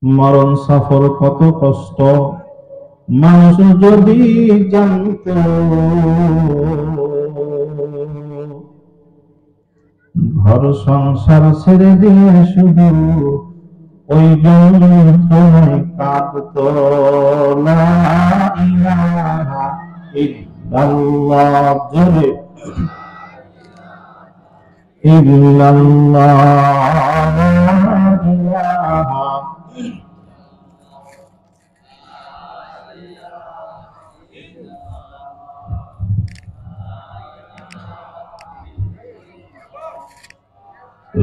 মরণ সফর কত কষ্ট মানুষ যদি জানত, ঘর সংসার ছেড়ে দিয়ে শুধু ওই যন্ত্রণায় কাঁদত। লা ইলাহা ইল্লাল্লাহ, জোরে ইল্লাল্লাহ, লা ইলাহা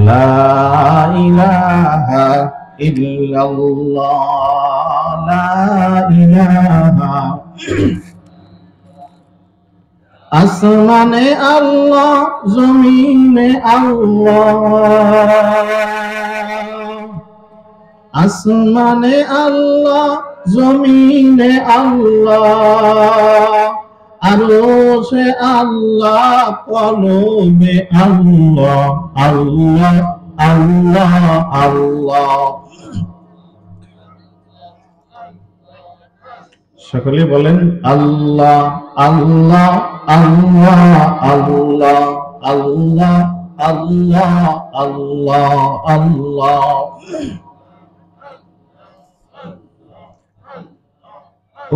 লা ইলাহা ইল্লাল্লাহ, লা ইলাহা। আসমানে আল্লাহ, জমিনে আল্লাহ, আসমানে আল্লাহ, জমিনে আল্লাহ, আরশে আল্লাহ, কলবে আল্লাহ, আল্লাহ আল্লাহ আল্লাহ। সকলে বলেন আল্লাহ আল্লাহ আল্লাহ আল্লাহ আল্লাহ আল্লাহ আল্লাহ আল্লাহ।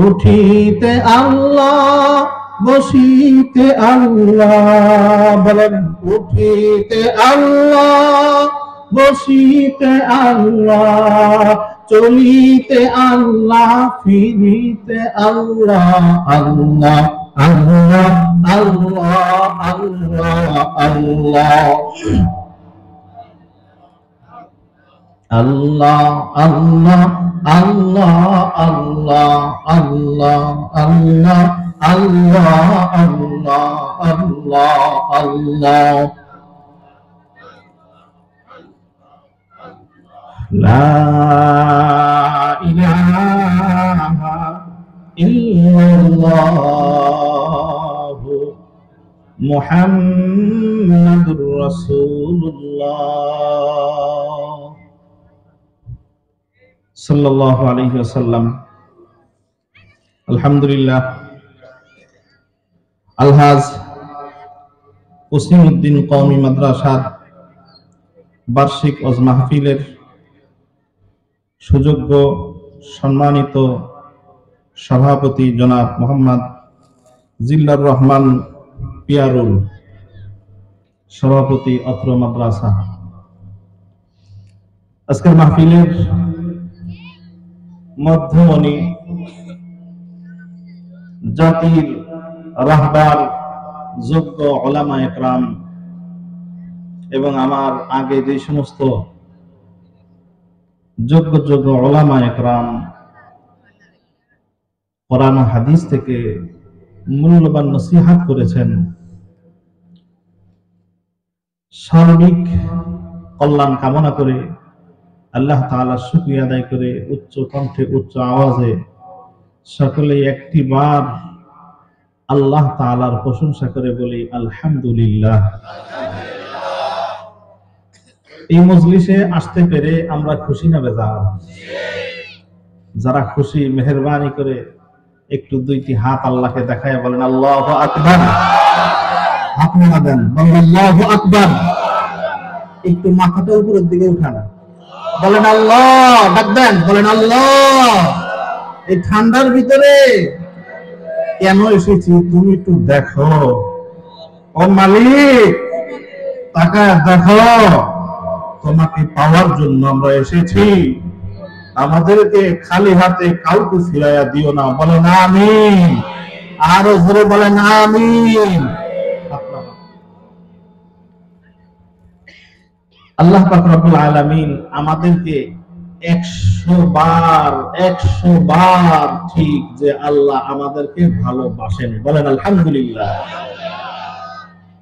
উঠিতে আল্লাহ, বসিতে আল্লাহ, বলেন উঠিতে আল্লাহ, বসিতে আল্লাহ, চলিতে আল্লাহ, ফিরিতে আল্লাহ, আল্লাহ আল্লাহ আল্লাহ আল্লাহ আল্লাহ আল্লাহ আল্লাহ আল্লাহ আল্লাহ আল্লাহ আল্লাহ আল্লাহ আল্লাহ আল্লাহ আল্লাহ। লা ইলাহা ইল্লাল্লাহ মুহাম্মাদুর রাসূলুল্লাহ সাল্লাল্লাহু আলাইহি ওয়াসাল্লাম। আলহামদুলিল্লাহ, আলহাজ ওসিমউদ্দিন কওমি মাদ্রাসার বার্ষিক ওয়াজ মাহফিলের সুযোগ্য সম্মানিত সভাপতি জনাব মোহাম্মদ জিল্লার রহমান পিয়ারুল, সভাপতি অত্র মাদ্রাসা। আজকের মাহফিলের মধ্যমণি, জাতির রাহবার, যোগ্য উলামা একরাম এবং আমার আগে যে সমস্ত যোগ্য যোগ্য উলামা একরাম কোরআন ও হাদিস থেকে মূল্যবান নসিহত করেছেন, সার্বিক কল্যাণ কামনা করে আল্লাহ তাআলার শুকরিয়া আদায় করে উচ্চ কণ্ঠে উচ্চ আওয়াজে সকলে একটি বার আল্লাহ তাআলার প্রশংসা করে বলি আলহামদুলিল্লাহ। এই মজলিসে আসতে পেরে আমরা খুশি না বেজার? যারা খুশি মেহেরবানি করে একটু দুইটি হাত আল্লাহকে দেখায় বলেন আল্লাহু আকবার। হাত না দেন, বলেন আল্লাহু আকবার। একটু মাথাটা উপরের দিকে উঠান, বলেন আল্লাহ। ডাক দেন, বলেন আল্লাহ। এই ঠান্ডার ভিতরে কেন এসেছি তুমি একটু দেখো। ও মালিক, তাকায় দেখো, তোমাকে পাওয়ার জন্য আমরা এসেছি। আমাদেরকে খালি হাতে কাউকে ফিরাইয়া দিও না। বলেন আমিন। আরো জোরে বলেন আমিন। আল্লাহ পাক রব্বুল আলামিন আমাদেরকে 100 বার ঠিক যে আল্লাহ আমাদেরকে ভালোবাসেন। বলেন আলহামদুলিল্লাহ।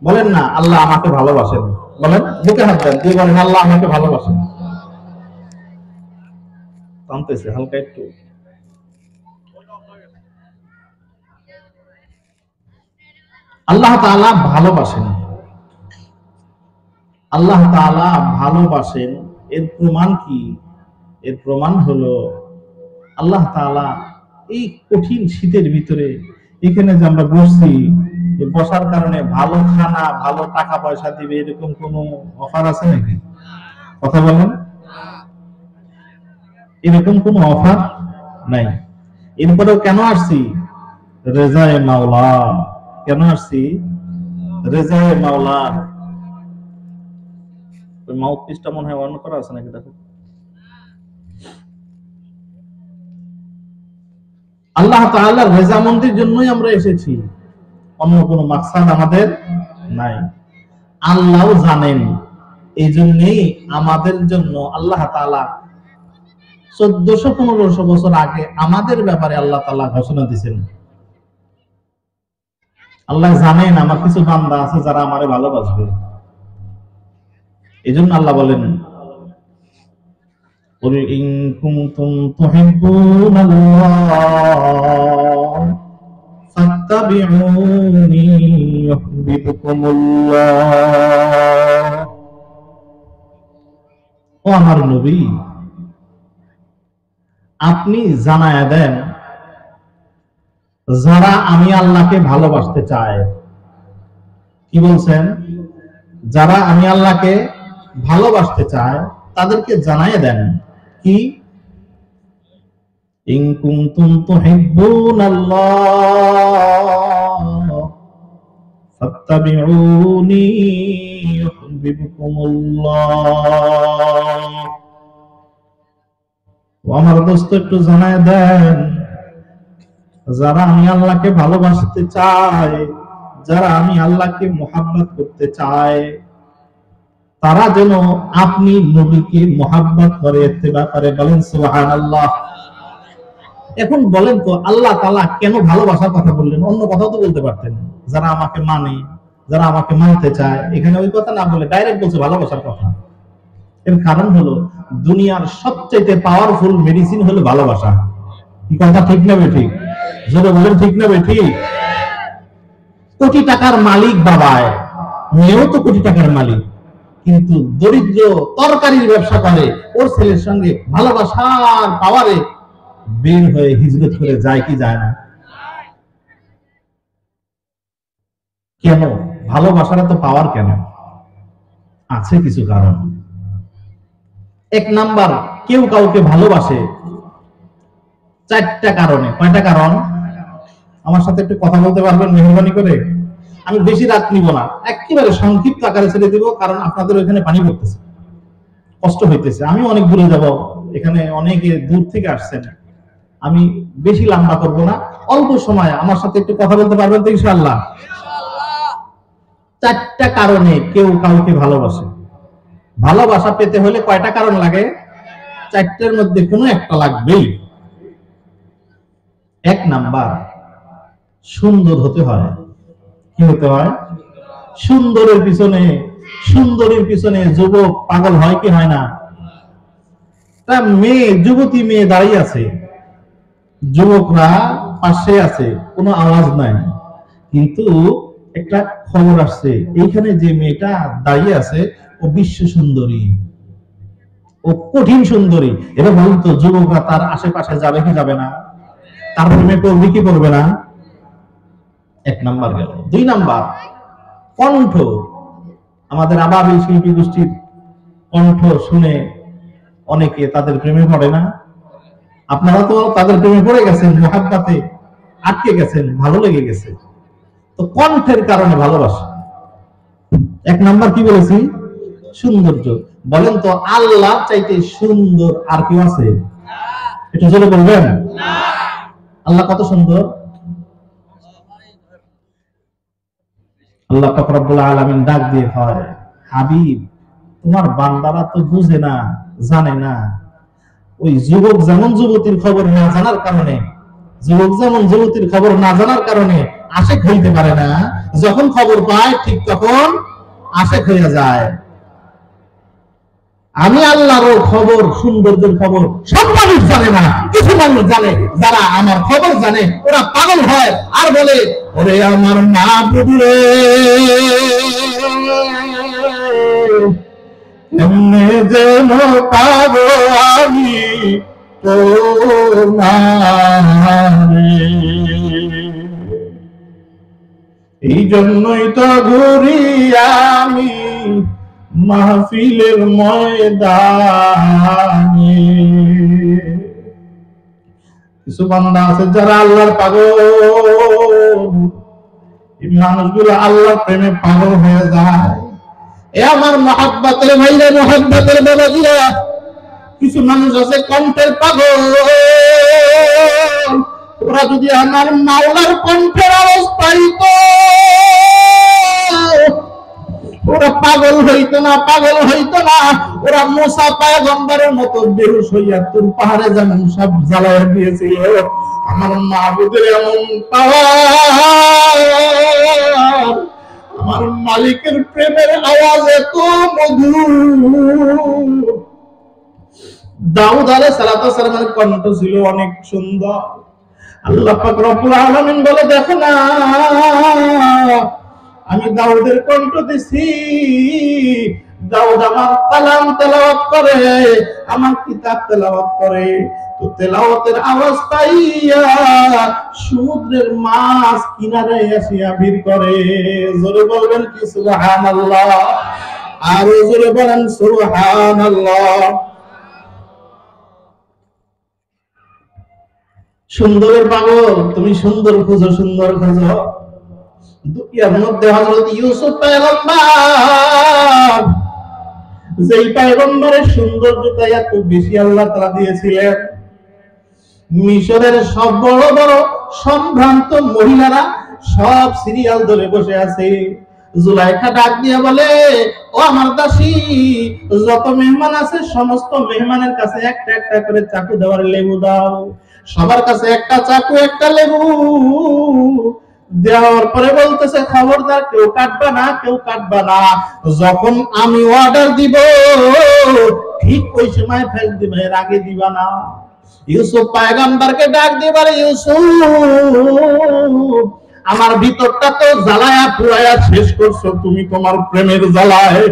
বলেন না আল্লাহ আমাকে ভালোবাসেন। বলেন, বুকে হাত দেন দিয়ে বলেন আল্লাহ আমাকে ভালোবাসেন। টানতেছে হালকা একটু। আল্লাহ তাআলা ভালোবাসেন। আল্লাহ তাআলা ভালোবাসেন, এর প্রমাণ কি? এর প্রমাণ হলো আল্লাহ তাআলা এই কঠিন শীতের ভিতরে এখানে যে আমরা বসছি, বসার কারণে ভালো খানা, ভালো টাকা পয়সা দিবে এরকম কোন অফার আছে নাকি? কথা বলেন, এরকম কোন অফার নাই। এরপরেও কেন আসছি? রেজায়ে মাওলা। কেন আসছি? রেজায়ে মাওলা। মাউথ পিসটা মনে হয় অন করা আছে নাকি? দেখো, আল্লাহ তাআলার রেজামন্দির জন্যই আমরা এসেছি, অন্য কোনো মাকসাদ আমাদের নাই। আল্লাহও জানেন, এই জন্যই আমাদের জন্য আল্লাহ তাআলা 1400-1500 বছর আগে আমাদের ব্যাপারে আল্লাহ তাআলা ঘোষণা দিয়েছেন। আল্লাহ জানেন আমার কিছু বান্দা আছে যারা আমারে ভালোবাসবে। এজন্য আল্লাহ বলেন, কুল ইন কুনতুম তুহিব্বুনাল্লাহ ফাত্তাবিউনি ইউহিব্বুকুমুল্লাহ। ও আমার নবী, আপনি জানায়া দেন যারা আমি আল্লাহকে ভালোবাসতে চায়। কি বলছেন? যারা আমি আল্লাহকে ভালোবাসতে চায় তাদেরকে জানায়া দেন কি, ইন কুনতুম তুহিব্বুনাল্লাহ ফাত্তাবিউনি ইউহিব্বুকুমুল্লাহ। ও আমার দোস্ত, একটু জানায় দেন যারা আমি আল্লাহকে ভালোবাসতে চায়, যারা আমি আল্লাহকে মুহাব্বত করতে চায়, তারা যেন আপনি নবীকে মুহাব্বত করে, ইত্তেবা করে। বলেন সুবহানাল্লাহ। এখন বলেন তো আল্লাহ তাআলা কেন ভালোবাসার কথা বললেন? অন্য কথাও তো বলতে পারতেন, যারা আমাকে মানে, যারা আমাকে মানতে চায়। এখানে ওই কথা না বলে ডাইরেক্ট বলছে ভালোবাসার কথা। এর কারণ হলো দুনিয়ার সবচেয়ে পাওয়ারফুল মেডিসিন হলো ভালোবাসা। কি কথা ঠিক না বেঠিক? জোরে বলেন ঠিক না বেঠিক? কোটি টাকার মালিক বাবায়, মেয়েও তো কোটি টাকার মালিক, কিন্তু দরিদ্র তরকারির ব্যবসা করে, ওর ছেলের সঙ্গে ভালোবাসার পাওয়ারে বের হয়ে হিজরত করে যায় কি যায় না? কেন? ভালোবাসার তো পাওয়ার কেন? আছে কিছু কারণ। এক নাম্বার, কেউ কাউকে ভালোবাসে 4টা কারণে। কয়টা কারণ? আমার সাথে একটু কথা বলতে পারবেন মেহরবানি করে? আমি বেশি রাত নিব না, একেবারে সংক্ষিপ্ত আকারে ছেড়ে দিব, কারণ আপনাদের ওইখানে পানি পড়তেছে, কষ্ট হইতেছে। আমি অনেক দূরে যাব, এখানে অনেকে দূর থেকে আসছেন। আমি বেশি লম্বা করব না, অল্প সময় আমার সাথে একটু কথা বলতে পারবেন তো ইনশাআল্লাহ? 4টা কারণে কেউ কাউকে ভালোবাসে। ভালোবাসা পেতে হলে কয়টা কারণ লাগে? 4টার মধ্যে কোনো একটা লাগবেই। 1 নাম্বার, সুন্দর হতে হয়। কি হতে হয়? সুন্দরের পিছনে, সুন্দরীর পিছনে যুবক পাগল হয় কি হয় না? তা মেয়ে, যুবতী মেয়ে দাঁড়িয়ে আছে, যুবকরা পাশে আছে, কোনো আওয়াজ নাই, কিন্তু একটা খবর আসছে এইখানে যে মেয়েটা দাঁড়িয়ে আছে ও বিশ্ব সুন্দরী, ও কঠিন সুন্দরী। এটা বলুন তো, যুবকরা তার আশেপাশে যাবে কি যাবে না? তার প্রেমে পড়বে কি পড়বে না? 1 নাম্বার গেল। 2 নাম্বার, কণ্ঠ। আমাদের আবাবিল শিল্পী গোষ্ঠীর কণ্ঠ শুনে অনেকে তাদের প্রেমে পড়ে না? আপনারা তো তাদের প্রেমে পড়ে গেছেন, মুহাব্বতে আটকে গেছেন, ভালো লেগে গেছে। তো কণ্ঠের কারণে ভালোবাসা। 1 নাম্বার কি বলেছি? সৌন্দর্য। বলেন তো আল্লাহ চাইতে সুন্দর আর কেউ আছে? একটু জোরে বলবেন। আল্লাহ কত সুন্দর! আল্লাহ পাক রব্বুল আলামিন ডাক দিয়ে হয়, হাবিব, তোমার বান্দারা তো বুঝে না, জানে না। ওই যুবক যেমন যুবতীর খবর না জানার কারণে, যুবক যেমন যুবতীর খবর না জানার কারণে আশেক হইতে পারে না, যখন খবর পায় ঠিক তখন আশেক হয়ে যায়। আমি আল্লাহর খবর, সৌন্দর্যের খবর সব মানুষ জানে না, কিছু মানুষ জানে। যারা আমার খবর জানে ওরা পাগল হয় আর বলে, ওরে আমার মাবুদ রে, কেমনে যেন পাবো আমি তোমারে। এই জন্যই তো ঘুরি আমি মাহফিলের ময়দানে। কিছু বান্দা আছে যারা আল্লাহর পাগল, এই মানুষগুলো আল্লাহর প্রেমে পাগল হয়ে যায়। এ আমার মহাব্বতের ভাইরা, মহাব্বতের বাবাজিরা, কিছু মানুষ আছে কণ্ঠের পাগল। ওরা যদি আমার মাওলার কণ্ঠের আওয়াজ পাইতো, ওরা পাগল হইতো না, পাগল হইতো না। ওরা মুসা পয়গম্বরের মতো বেহুশ হইয়া তুর পাহাড়ে যেমন সব জ্বালায় দিয়েছিল। আমার মাহবুবের এমন পাওয়ার, আমার মালিকের প্রেমের আওয়াজ এত মধুর। দাউদ আলাইহিস সালামের কণ্ঠ ছিল অনেক সুন্দর। আল্লাহ পাক রব্বুল আলামিন বলে, দেখো না আমি দাউদের কণ্ঠ দিছি, দাউদ আমার কালাম তেলাওয়াত করে, আমার কিতাব তেলাওয়াত করে। তো তেলাওয়াতের আওয়াজ পাইয়া সমুদ্রের মাছ কিনারে আসিয়া ভিড় করে। জোরে বলবেন কি সুবহানাল্লাহ? আর জোরে বলেন সুবহানাল্লাহ। সুন্দরের পাগল, তুমি সুন্দর খুঁজো, সুন্দর খুঁজো। দুনিয়ার মধ্যে হযরত ইউসুফ পয়গম্বর, যেই পয়গম্বরের সৌন্দর্যটা এত বেশি আল্লাহ তাআলা দিয়েছিলেন, মিশরের সব বড় বড় সম্ভ্রান্ত মহিলারা সব সিরিয়াল ধরে বসে আছে। জুলাইখা ডাক দিয়ে বলে, ও আমার দাসী, যত মেহমান আছে সমস্ত মেহমানের কাছে একটা একটা করে চাকু দেওয়ার লেবু দাও। সবার কাছে একটা চাকু একটা লেবু দেওয়ার পরে বলতেছে, খবরদার কেউ কাটবা না, কেউ কাটবা না। যখন আমি অর্ডার দিব ঠিক ওই সময় ফেল দিবে, এর আগে দিবা না। ইউসুফ পয়গম্বরকে ডাক দিয়ে বলে, ইউসুফ, আমার ভিতরটা তো জ্বালায়া পুরায়া শেষ করছো তুমি তোমার প্রেমের জ্বালায়।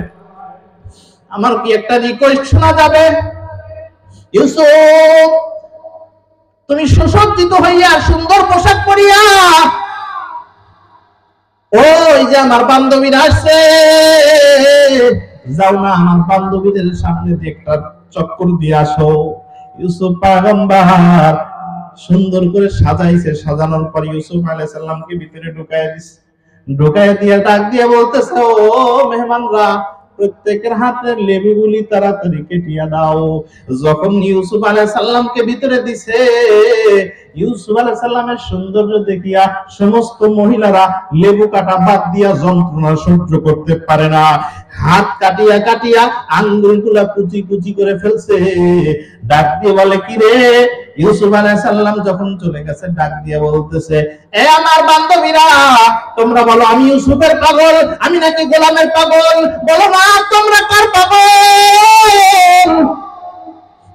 আমার কি একটা রিকোয়েস্ট শোনা যাবে? ইউসুফ, তুমি সুসজ্জিত হইয়া সুন্দর পোশাক পরিয়া ওই যে আমার বান্ধবীরা আসছে, যাও না আমার বান্ধবীদের সামনে একটা চক্কর দিয়ে আসো। ইউসুফ পয়গম্বর সুন্দর করে সাজাইছে, সাজানোর পর ইউসুফ আলাইহিস সালামকে ভিতরে ঢুকায় দিছে। ঢুকায় দিয়ে ডাক দিয়ে বলতেছে, ও মেহমানরা, প্রত্যেকের হাতে লেবুগুলি তাড়াতাড়ি কেটিয়া দাও। যখন ইউসুফ আলাইহিস সালামকে ভিতরে দিছে, ইউসুফ আলাইহিস সালামের সৌন্দর্য দেখিয়া সমস্ত মহিলারা লেবু কাটা বাদ দিয়া যন্ত্রণা সহ্য করতে পারে না। হাত কাটিয়া কাটিয়া আঙ্গুলগুলা কুচি কুচি করে ফেলছে। ডাক দিয়ে বলে, কি রে? ইউসুফ আলাইহিস সালাম যখন চলে গেছে ডাক দিয়ে বলতেছে, এ আমার বান্ধবীরা, তোমরা বলো আমি ইউসুফের পাগল, আমি নাকি গোলামের পাগল? বলো না তোমরা কার পাগল?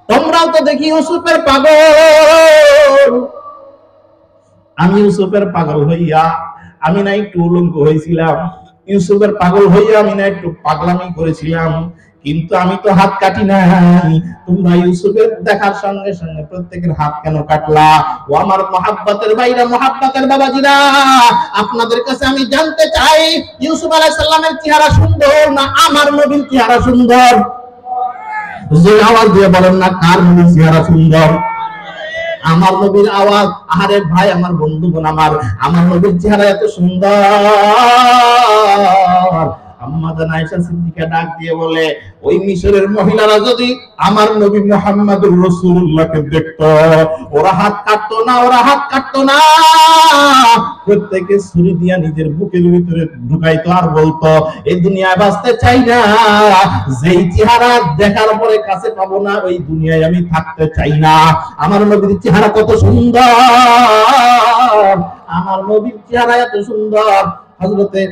তোমরাও তো দেখি ইউসুফের পাগল। আমি ইউসুফের পাগল হইয়া আমি না একটু উলঙ্গ হয়েছিলাম, ইউসুফের পাগল হইয়া আমি না একটু পাগলামি করেছিলাম, কিন্তু আমি তো হাত কাটি নাই। তোমরা ইউসুফের দেখার সঙ্গে সঙ্গে প্রত্যেকের হাত কেন কাটলা? ও আমার মহাব্বতের ভাইরা, মহাব্বতের বাবাজিরা, আপনাদের কাছে আমি জানতে চাই, ইউসুফ আলাইহিস সালামের চেহারা সুন্দর না আমার নবীর চেহারা সুন্দর? যে আওয়াজ দিয়ে বলেন না, কার নবীর চেহারা সুন্দর? আমার নবীর আওয়াজ। আরে ভাই, আমার বন্ধুগণ, আমার নবীর চেহারা এত সুন্দর। আম্মা জান আয়েশা সিদ্দিকা ডাক দিয়ে বলে, ওই মিশরের মহিলারা যদি আমার নবী মুহাম্মদুর রাসূলুল্লাহকে দেখতো, ওরা হাত কাটতো না, ওরা হাত কাটতো না। প্রত্যেকে ছুরি দিয়া নিজের বুকের ভিতরে ঢুকাইতো আর বলতো, এই দুনিয়ায় বাঁচতে চাই না, যেই চেহারা দেখার পরে কাছে পাবো না ওই দুনিয়ায় আমি থাকতে চাই না। আমার নবীর চেহারা কত সুন্দর, আমার নবীর চেহারা এত সুন্দর। হযরতে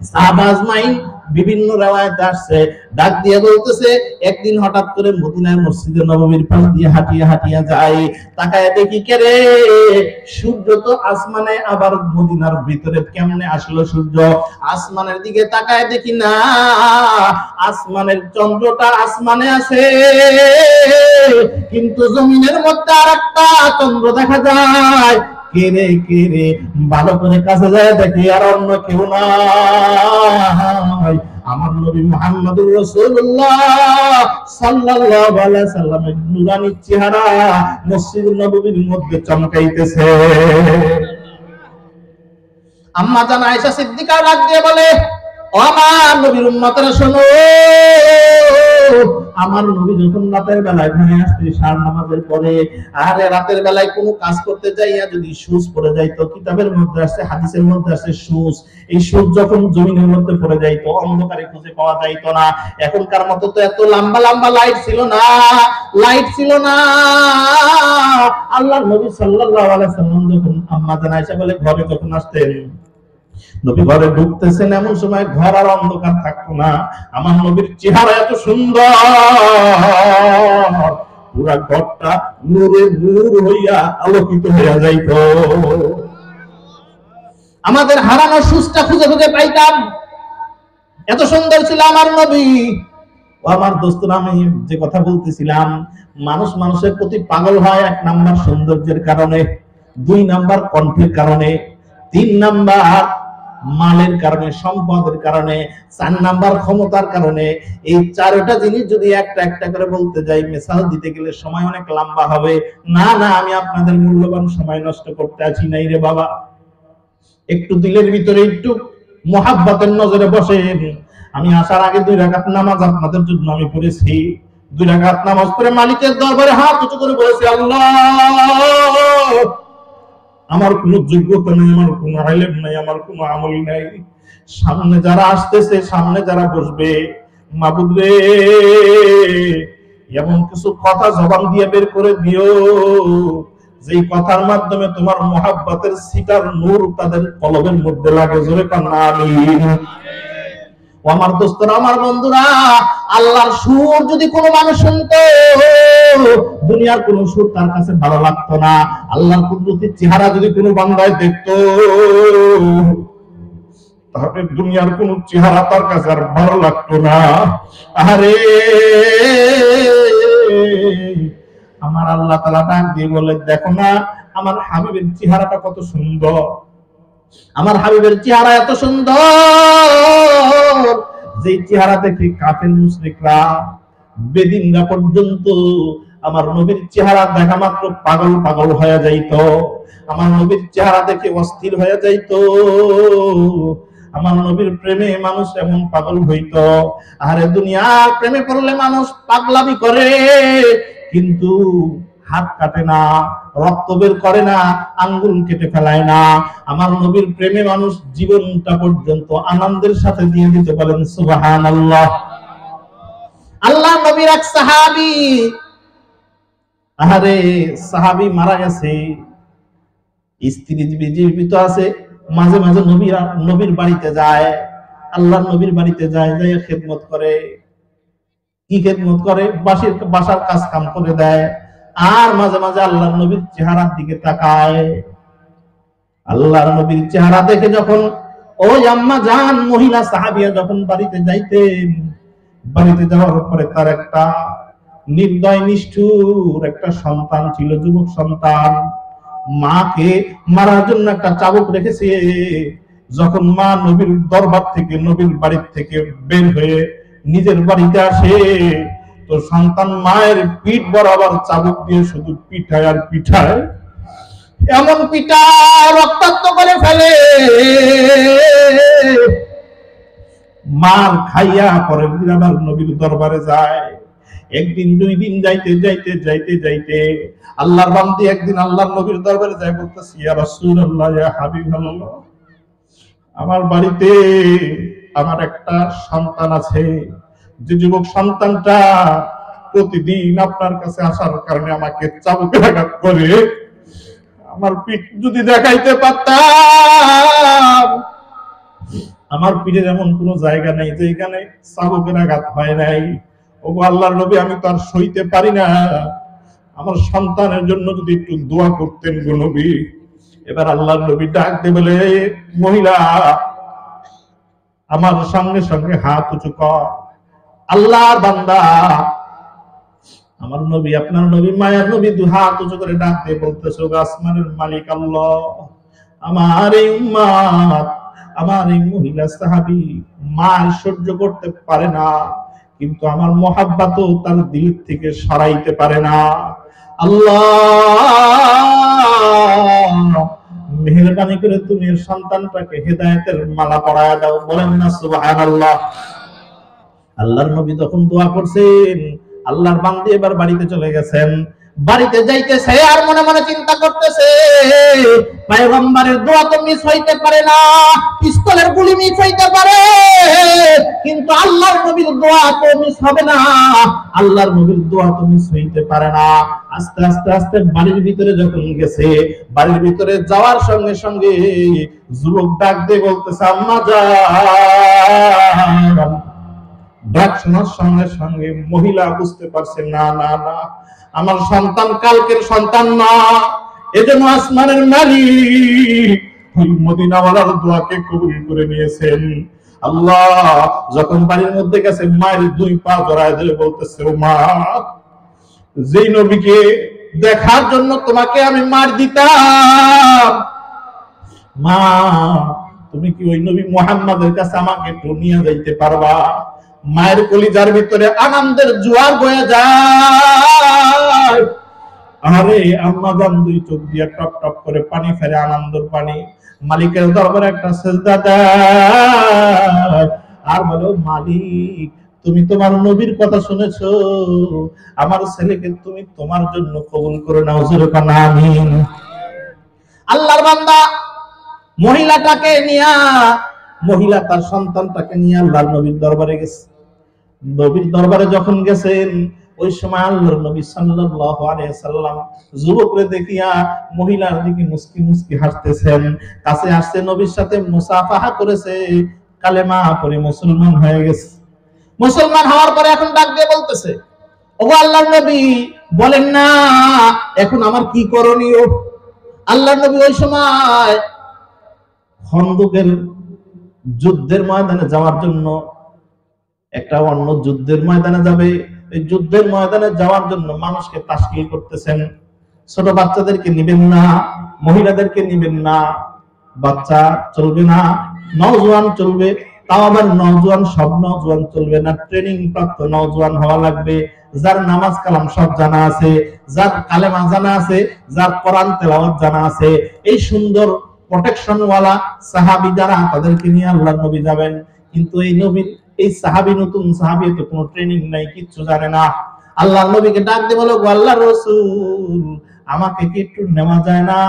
সাহাবা আজমাইন বিভিন্ন রিওয়ায়াতে আসছে, ডাক দিয়ে বলতেছে একদিন হঠাৎ করে মদিনার মসজিদে নববীর পাশ দিয়ে হাঁটিয়ে হাঁটিয়ে যায়, তাকায় দেখি কে রে, সূর্য তো আসমানে, আবার মদিনার ভিতরে কেমনে আসলো সূর্য? আসমানের দিকে তাকায় দেখি না, আসমানের চন্দ্রটা আসমানে আছে, কিন্তু জমিনের মধ্যে আরেকটা চন্দ্র দেখা যায়। কে রে কে রে, ভালো করে কাছে যায় দেখি আর অন্য কেউ নাই, আমার নবী মুহাম্মদুর রাসূলুল্লাহ সাল্লাল্লাহু আলাইহি সাল্লামের নূরানী চেহারা মসজিদুন নববীর মধ্যে চমকাইতেছে। আম্মা জান আয়েশা সিদ্দিকা ডাক দিয়ে বলে, ও আমার নবীর উম্মতরা শোনো, আমার নবী যখন রাতের বেলায় ঘুমিয়ে আসতে সার নামাজের পরে, আর রাতের বেলায় কোনো কাজ করতে যাইয়া যদি সুচ পড়ে যাইতো, কিতাবের মধ্যে আসছে, হাদিসের মধ্যে আসছে সুচ, এই সুচ যখন জমিনের মধ্যে পড়ে যাইতো, অন্ধকারে খুঁজে পাওয়া যাইতো না। এখনকার মতো তো এত লম্বা লম্বা লাইট ছিল না, লাইট ছিল না। আল্লাহর নবী সাল্লাল্লাহু আলাইহি সাল্লাম যখন আম্মা জান আয়েশা বলে ঘরে যখন আসতেন, নবী ঘরে ঢুকতেছেন, এমন সময় ঘর আর অন্ধকার থাকতো না, আমার নবীর চেহারা এত সুন্দর, পুরা ঘরটা নূরে নূর হইয়া আলোকিত হইয়া যাইত। আমাদের হারানো সুচটা খুঁজে খুঁজে পাইতাম, এত সুন্দর ছিল আমার নবী। ও আমার দোস্তরা, আমি যে কথা বলতেছিলাম, মানুষ মানুষের প্রতি পাগল হয় 1 নাম্বার সৌন্দর্যের কারণে, 2 নাম্বার কণ্ঠের কারণে, 3 নাম্বার মালের কারণে, সম্পদের কারণে, 4 নাম্বার ক্ষমতার কারণে। এই 4টা জিনিস যদি একটা একটা করে বলতে যাই, মিসাল দিতে গেলে সময় অনেক লম্বা হবে। না না, আমি আপনাদের মূল্যবান সময় নষ্ট করতে আছি নাই রে বাবা। একটু দিলের ভিতরে একটু মোহাব্বতের নজরে বসেন। আমি আসার আগে 2 রাকাত নামাজ আপনাদের জন্য আমি পড়েছি। 2 রাকাত নামাজ পড়ে মালিকের দরবারে হাত উঁচু করে বলেছি, আল্লাহ, আমার কোনো যোগ্যতা নেই, আমার কোনো ইলম নাই, আমার কোনো আমল নাই, সামনে যারা আসতেছে, সামনে যারা বসবে, মাবুদ রে, এমন কিছু কথা জবান দিয়ে বের করে দিও যেই কথার মাধ্যমে তোমার মোহাব্বতের সিটার নূর তাদের কলবের মধ্যে লাগে। জোরে কান্না আমিন। ও আমার দোস্তরা, আমার বন্ধুরা, আল্লাহর সুর যদি কোনো মানুষ শুনতো, দুনিয়ার কোন সুর তার কাছে ভালো লাগতো না। আল্লাহর কুদরতের চেহারা যদি কোনো বান্দায় দেখতো, তাহলে দুনিয়ার কোন চেহারা তার কাছে আর ভালো লাগতো না। আরে আমার আল্লাহ তাআলা ডাক দিয়ে বলে, দেখো না আমার হাবিবের চেহারাটা কত সুন্দর, আমার হাবিবের চেহারা এত সুন্দর, যে চেহারা দেখে কাফের মুশরিকরা, বেদিনরা পর্যন্ত আমার নবীর চেহারা দেখা মাত্র পাগল পাগল হয়ে যাইত, আমার নবীর চেহারা দেখে অস্থির হয়ে যাইত, আমার নবীর প্রেমে মানুষ এমন পাগল হইত। আরে দুনিয়ার প্রেমে পড়লে মানুষ পাগলামি করে, কিন্তু হাত কাটে না, রক্ত বের করে না, আঙ্গুল কেটে ফেলায় না। আমার নবীর প্রেমে মানুষ জীবনটা পর্যন্ত আনন্দের সাথে দিয়ে দিতে পারেন সুবহানাল্লাহ। আল্লাহ নবীর এক সাহাবী, আরে সাহাবী মারা গেছে, স্ত্রী জীবিত আছে, মাঝে মাঝে নবীর বাড়িতে যায়, আল্লাহর নবীর বাড়িতে যায়, যায় খেদমত করে। কি খেদমত করে? বাসার কাজ কাম করে দেয়, আর মাঝে মাঝে আল্লাহর নবীর চেহারার দিকে তাকায়। আল্লাহর নবীর চেহারা দেখে যখন ওই আম্মা জান মহিলা সাহাবিয়া যখন বাড়িতে যাইতেন, বাড়িতে যাওয়ার পরে তার একটা নির্দয় নিষ্ঠুর একটা সন্তান ছিল, যুবক সন্তান, মাকে মারার জন্য একটা চাবুক রেখেছে। যখন মা নবীর দরবার থেকে, নবীর বাড়ির থেকে বের হয়ে নিজের বাড়িতে আসে, তো সন্তান মায়ের পিঠ বরাবর চাবুক দিয়ে শুধু পিঠায় আর পিঠায়, এমন পিঠা রক্তাক্ত করে ফেলে। মার খাইয়া পরে আবার নবীর দরবারে যায়। একদিন, 2 দিন যাইতে যাইতে যাইতে যাইতে আল্লাহর বান্দি একদিন আল্লাহর নবীর দরবারে যায়, বলতেছে, ইয়া রাসূলুল্লাহ, ইয়া হাবিবাল্লাহ, আমার বাড়িতে আমার একটা সন্তান আছে, যে যুবক সন্তানটা প্রতিদিন আপনার কাছে আসার কারণে আমাকে চাবুকে আঘাত করে, আমার পিঠ যদি দেখাইতে পারতাম আমার পিঠের এমন কোনো জায়গা নেই যে এখানে চাবুকের আঘাত হয় নাই। ওগো আল্লাহর নবী, আমি তো আর সইতে পারি না, আমার সন্তানের জন্য যদি একটু দোয়া করতেন গো নবী। এবার আল্লাহর নবী ডাক দিয়ে বলে, মহিলা আমার সঙ্গে সঙ্গে হাত উঁচু কর। আল্লাহর বান্দা আমার নবী, আপনার নবী, মায়ের নবী দু হাত উঁচু করে ডাক দিয়ে বলতেছে, আসমানের মালিক আল্লাহ, আমার এই উম্মত, আমার এই মহিলা সাহাবী মার সহ্য করতে পারে না, কিন্তু আমার মহাব্বতও তার দিল থেকে সরাইতে পারে না। আল্লাহ মেহেরবানি করে তুমি সন্তানটাকে হেদায়েতের মালা পরায়া দাও। বলেন না সুবহানাল্লাহ। আল্লাহর নবী তখন দোয়া করছেন, আল্লাহর বান্দা এবার বাড়িতে চলে গেছেন। বাড়িতে যাইতেছে আর মনে মনে চিন্তা করতেছে, পয়গম্বরের দোয়া তো মিস হইতে পারে না, পিস্তলের গুলি মিস হইতে পারে, কিন্তু আল্লাহর নবীর দোয়া তো মিস হবে না, আল্লাহর নবীর দোয়া তো মিস হইতে পারে না। আস্তে আস্তে আস্তে বাড়ির ভিতরে যখন গেছে, বাড়ির ভিতরে যাওয়ার সঙ্গে সঙ্গে যুবক ডাক দিয়ে বলতেছে, আম্মা জান। ডাক শোনার সঙ্গে সঙ্গে মহিলা বুঝতে পারছে, না না না, আমার সন্তান কালকের সন্তান না, এজন্য আসমানের মালিক ওই মদিনাওয়ালার দোয়াকে কবুল করে নিয়েছেন। আল্লাহ যখন বাড়ির মধ্যে গেছে, মায়ের দুই পা জড়ায় ধরে বলতেছে, ও মা, যেই নবীকে দেখার জন্য তোমাকে আমি মার দিতাম, মা তুমি কি ওই নবী মুহাম্মাদের কাছে আমাকে একটু নিয়ে যাইতে পারবা? মায়ের কলিজার ভিতরে আনন্দের জোয়ার বয়ে যায়। আরে আম্মা জান দুই চোখ দিয়ে টপ টপ করে পানি ফেলে, আনন্দের পানি। মালিকের দরবারে একটা সিজদা দেয় আর বলো, মালিক তুমি তোমার নবীর কথা শুনেছো, আমার ছেলেকে তুমি তোমার জন্য কবুল করে নাও। জোরে কানা আমিন। আল্লাহর বান্দা মহিলাটাকে নিয়া, মহিলা তার সন্তানটাকে নিয়ে আল্লাহর নবীর দরবারে গেছে। নবীর দরবারে যখন গেছেন, ওই সময় আল্লাহর নবী সাল্লাল্লাহু আলাইহি সাল্লাম যুবকরে দেখিয়া মহিলার দিকে মুস্কি মুস্কি হাসতেছেন। কাছে আসছে, নবীর সাথে মুসাফাহা করেছে, কালেমা পড়ে মুসলমান হয়ে গেছে। মুসলমান হওয়ার পরে এখন ডাক দিয়ে বলতেছে, ওগো আল্লাহর নবী, বলেন না এখন আমার কি করণীয়? আল্লাহর নবী ওই সময় খন্দকের যুদ্ধের ময়দানে যাওয়ার জন্য, একটা অন্য যুদ্ধের ময়দানে যাবে, এই যুদ্ধের ময়দানে যাওয়ার জন্য মানুষকে তাশকিল করতেছেন। ছোট বাচ্চাদেরকে নিবেন না, মহিলাদেরকে নিবেন না, বাচ্চা চলবে না, নওজোয়ান চলবে, তাও আবার নওজোয়ান সব নওজোয়ান চলবে না, ট্রেনিং প্রাপ্ত নওজোয়ান হওয়া লাগবে, যার নামাজ কালাম সব জানা আছে, যার কালেমা জানা আছে, যার কোরআন তেলাওয়াত জানা আছে। এই সুন্দর প্রোটেকশন ওয়ালা সাহাবী যারা, তাদেরকে নিয়ে আল্লাহর নবী যাবেন। কিন্তু এই নবীর এই সাহাবী নতুন সাহাবী, তো কোনো ট্রেনিং নাই, কিচ্ছু জানে না। আল্লাহর নবীকে ডাক দিয়ে বলো, আল্লাহর রাসূল, আমাকে কি একটু নেওয়া যায় না?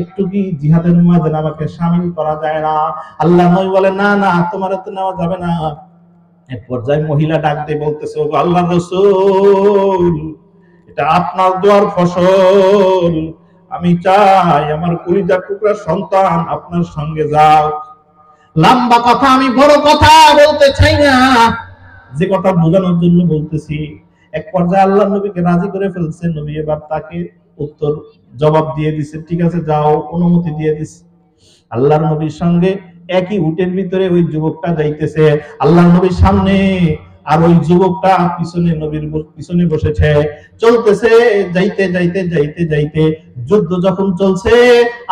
একটু কি জিহাদের ময়দানে আমাকে শামিল করা যায় না? আল্লাহর নবী বলে, না না, তোমার তো নেওয়া যাবে না। এক পর্যায়ে মহিলা ডাক দিয়ে বলতেছে, ও আল্লাহর রাসূল, এটা আপনার দোয়ার ফসল, আমি চাই আমার কলিজার টুকরা সন্তান আপনার সঙ্গে যাও। লম্বা কথা, আমি বড় কথা বলতে চাই না, যে কথা বোঝানোর জন্য বলতেছি। এক পর্যায়ে আল্লাহর নবীকে রাজি করে ফেলছে। নবী এবার তাকে উত্তর জবাব দিয়ে দিছে, ঠিক আছে যাও, অনুমতি দিয়ে দিছে। আল্লাহর নবীর সঙ্গে একই উটের ভিতরে ওই যুবকটা যাইতেছে, আল্লাহর নবীর সামনে, আর ওই যুবকটা পিছনে, নবীর পিছনে বসেছে। চলতেছে, যাইতে যাইতে যাইতে যাইতে যুদ্ধ যখন চলছে,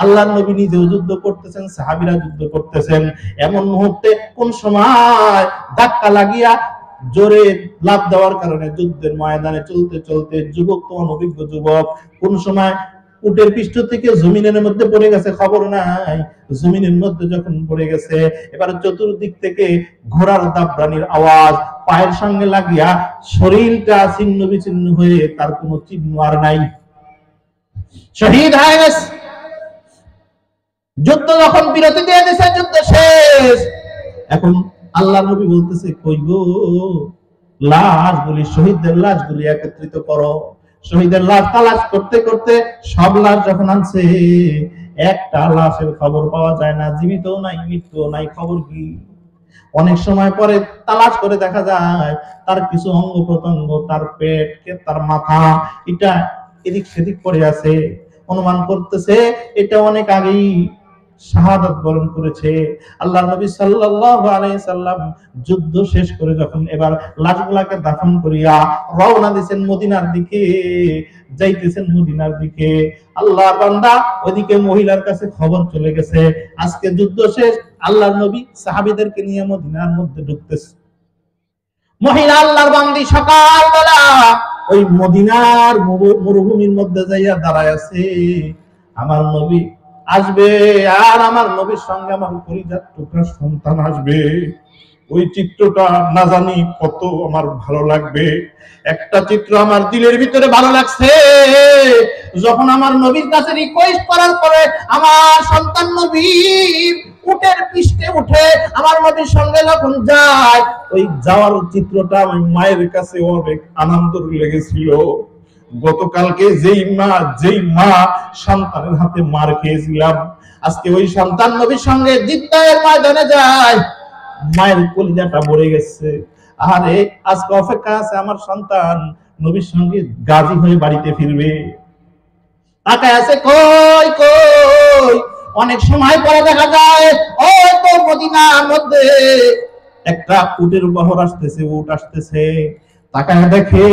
আল্লাহর নবী নিজেও যুদ্ধ করতেছেন, সাহাবীরা যুদ্ধ করতেছেন। এমন মুহূর্তে কোন সময় ধাক্কা লাগিয়া জোরে লাফ দেওয়ার কারণে যুদ্ধের ময়দানে চলতে চলতে যুবক, তো অনভিজ্ঞ যুবক, কোন সময় উটের পৃষ্ঠ থেকে জমিনের মধ্যে পড়ে গেছে, খবর নাই। জমিনের মধ্যে যখন পড়ে গেছে, এবার চতুর্দিক থেকে ঘোড়ার দাবরানির আওয়াজ, পায়ের সঙ্গে লাগিয়া শরীরটা ছিন্ন বিচ্ছিন্ন হয়ে তার কোনো চিহ্ন আর নাই, শহীদ হয়ে গেছে। যুদ্ধ যখন বিরতি দিয়ে দিয়েছে, যুদ্ধ শেষ। এখন আল্লাহর নবী বলতেছে, কই গো লাশগুলি, শহীদদের লাশগুলি একত্রিত করো। শহীদের লাশ তালাশ করতে করতে সব লাশ যখন আনছে, একটা লাশের খবর পাওয়া যায় না, জীবিত নাই, মৃত্যু নাই, খবর কি? অনেক সময় পরে তালাশ করে দেখা যায় তার কিছু অঙ্গ প্রত্যঙ্গ, তার পেট, তার মাথা, এটা এদিক সেদিক পড়ে আছে। অনুমান করতেছে এটা অনেক আগেই শাহাদাত বরণ করেছে। আল্লাহর নবী সাল্লাল্লাহু আলাইহি সাল্লাম যুদ্ধ শেষ করে যখন এবার লাশগুলাকে দাফন করিয়া রওনা দিয়েছেন মদিনার দিকে, যাইতেছেন মদিনার দিকে, আল্লাহর বান্দা ওইদিকে মহিলার কাছে খবর চলে গেছে আজকে যুদ্ধ শেষ। আল্লাহর নবী সাহাবীদেরকে নিয়ে মদিনার মধ্যে ঢুকতেছে। মহিলা আল্লাহর বান্দি সকালবেলা ওই মদিনার মরুভূমির মধ্যে যাইয়া দাঁড়ায় আছে। আমার নবী আসবে আর আমার নবীর সঙ্গে আমার পরিজাত টুকরা সন্তান আসবে, ওই চিত্রটা না জানি কত আমার ভালো লাগবে। একটা চিত্র আমার দিলের ভিতরে ভালো লাগছে, যখন আমার নবীর কাছে রিকোয়েস্ট করার পরে আমার সন্তান নবীর উটের পৃষ্ঠে উঠে আমার নবীর সঙ্গে যখন যায়, ওই যাওয়ার চিত্রটা ওই মায়ের কাছে অনেক আনন্দ লেগেছিল। গতকালকে যেই মা সন্তানের হাতে মার খেয়েছিলাম, আজকে ওই সন্তান নবীর সঙ্গে জিদ্দায়ের ময়দানে যায়, মায়ের কলিজাটা মরে গেছে। আরে আজকে অপেক্ষা আছে আমার সন্তান নবীর সঙ্গে গাজী হয়ে বাড়িতে ফিরবে। তাকায় আছে কই কই। অনেক সময় পরে দেখা যায় ওই তো মদিনার মধ্যে একটা উটের বহর আসতেছে, উট আসতেছে। তাকায় দেখে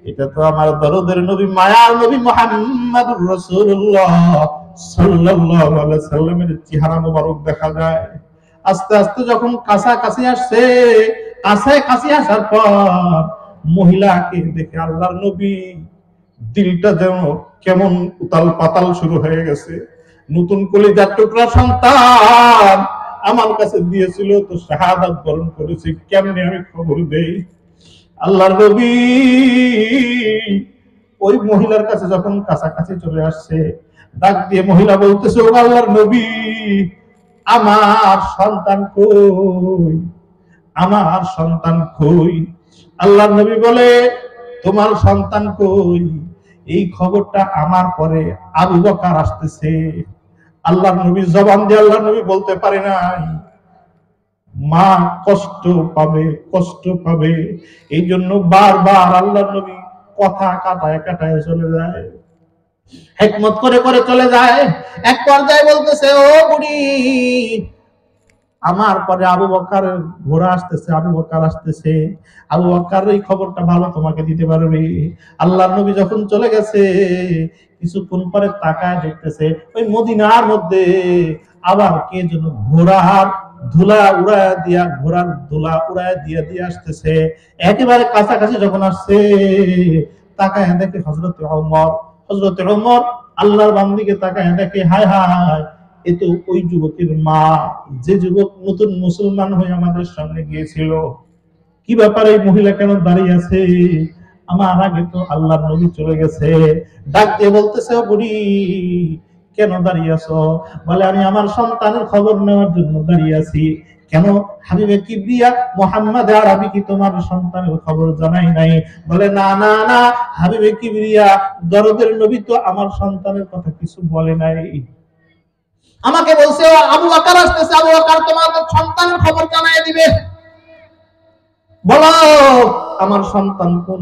এটা তো আমার দরদের নবী, মায়ার নবী মুহাম্মদুর রাসূলুল্লাহ সাল্লাল্লাহু আলাইহি সাল্লামের চেহারা মোবারক দেখা যায়। আস্তে আস্তে যখন কাছাকাছি আসছে, কাছাকাছি আসার পর মহিলাকে দেখে আল্লাহর নবী দিলটা যেন কেমন উতাল পাতাল শুরু হয়ে গেছে। নতুন কলিজার টুকরা সন্তান আমার কাছে দিয়েছিল, তো শাহাদাত বরণ করেছি, কেমনে আমি খবর দেই। আল্লাহর নবী ওই মহিলার কাছে যখন কাছাকাছি চলে আসছে, ডাক দিয়ে মহিলা বলতেছে, ও আল্লাহর নবী, আমার সন্তান কই, আমার সন্তান কই। আল্লাহর নবী বলে, তোমার সন্তান কই? এই খবরটা আমার পরে আবু বকর আসতেছে। আল্লাহর নবী জবান দিয়ে আল্লাহর নবী বলতে পারে নাই, মা কষ্ট পাবে, কষ্ট পাবে। এই জন্য বারবার আল্লাহর নবী কথা কাটায় কাটায় চলে যায়, হিকমত করে করে চলে যায়। এক পর্যায়ে বলতেছে, ও বুড়ি, আমার পরে আবু বকর ঘোড়া আসতেছে, আবু বকর আসতেছে, আবু বকর এই খবরটা ভালো তোমাকে দিতে পারবে। আল্লাহর নবী যখন চলে গেছে, কিছুক্ষণ পরে তাকায় দেখতেছে ওই মদিনার মধ্যে আবার কে যেন ঘোড়ার ধুলা উড়ায় দিয়া, ঘোড়ার ধুলা উড়ায় দিয়া দিয়ে আসতেছে। একেবারে কাছাকাছি যখন আসছে, তাকায় দেখে হযরতে ওমর। হযরতে ওমর আল্লাহর বান্দিকে তাকায় দেখে, হায় হায়, এ তো ওই যুবকের মা, যে যুবক নতুন মুসলমান হয়ে আমাদের সামনে গিয়েছিল। কি ব্যাপার, এই মহিলা কেন দাঁড়িয়ে আছে? আমার আগে তো আল্লাহর নবী চলে গেছে। ডাক দিয়ে বলতেছে, ও বুড়ি, কেন দাঁড়িয়ে আছো? বলে, আমি আমার সন্তানের খবর নেওয়ার জন্য দাঁড়িয়ে আছি। কেন হাবিবে কিবরিয়া মুহাম্মদ আরবি কি তোমার সন্তানের খবর জানাই নাই? বলে, না না না, হাবিবে কিবরিয়া দরদের নবী তো আমার সন্তানের কথা কিছু বলে নাই। আমাকে বলছে আবু বকর আসতেছে, আবু বকর তোমার সন্তানের খবর জানাই দিবে। বলো আমার সন্তান কোন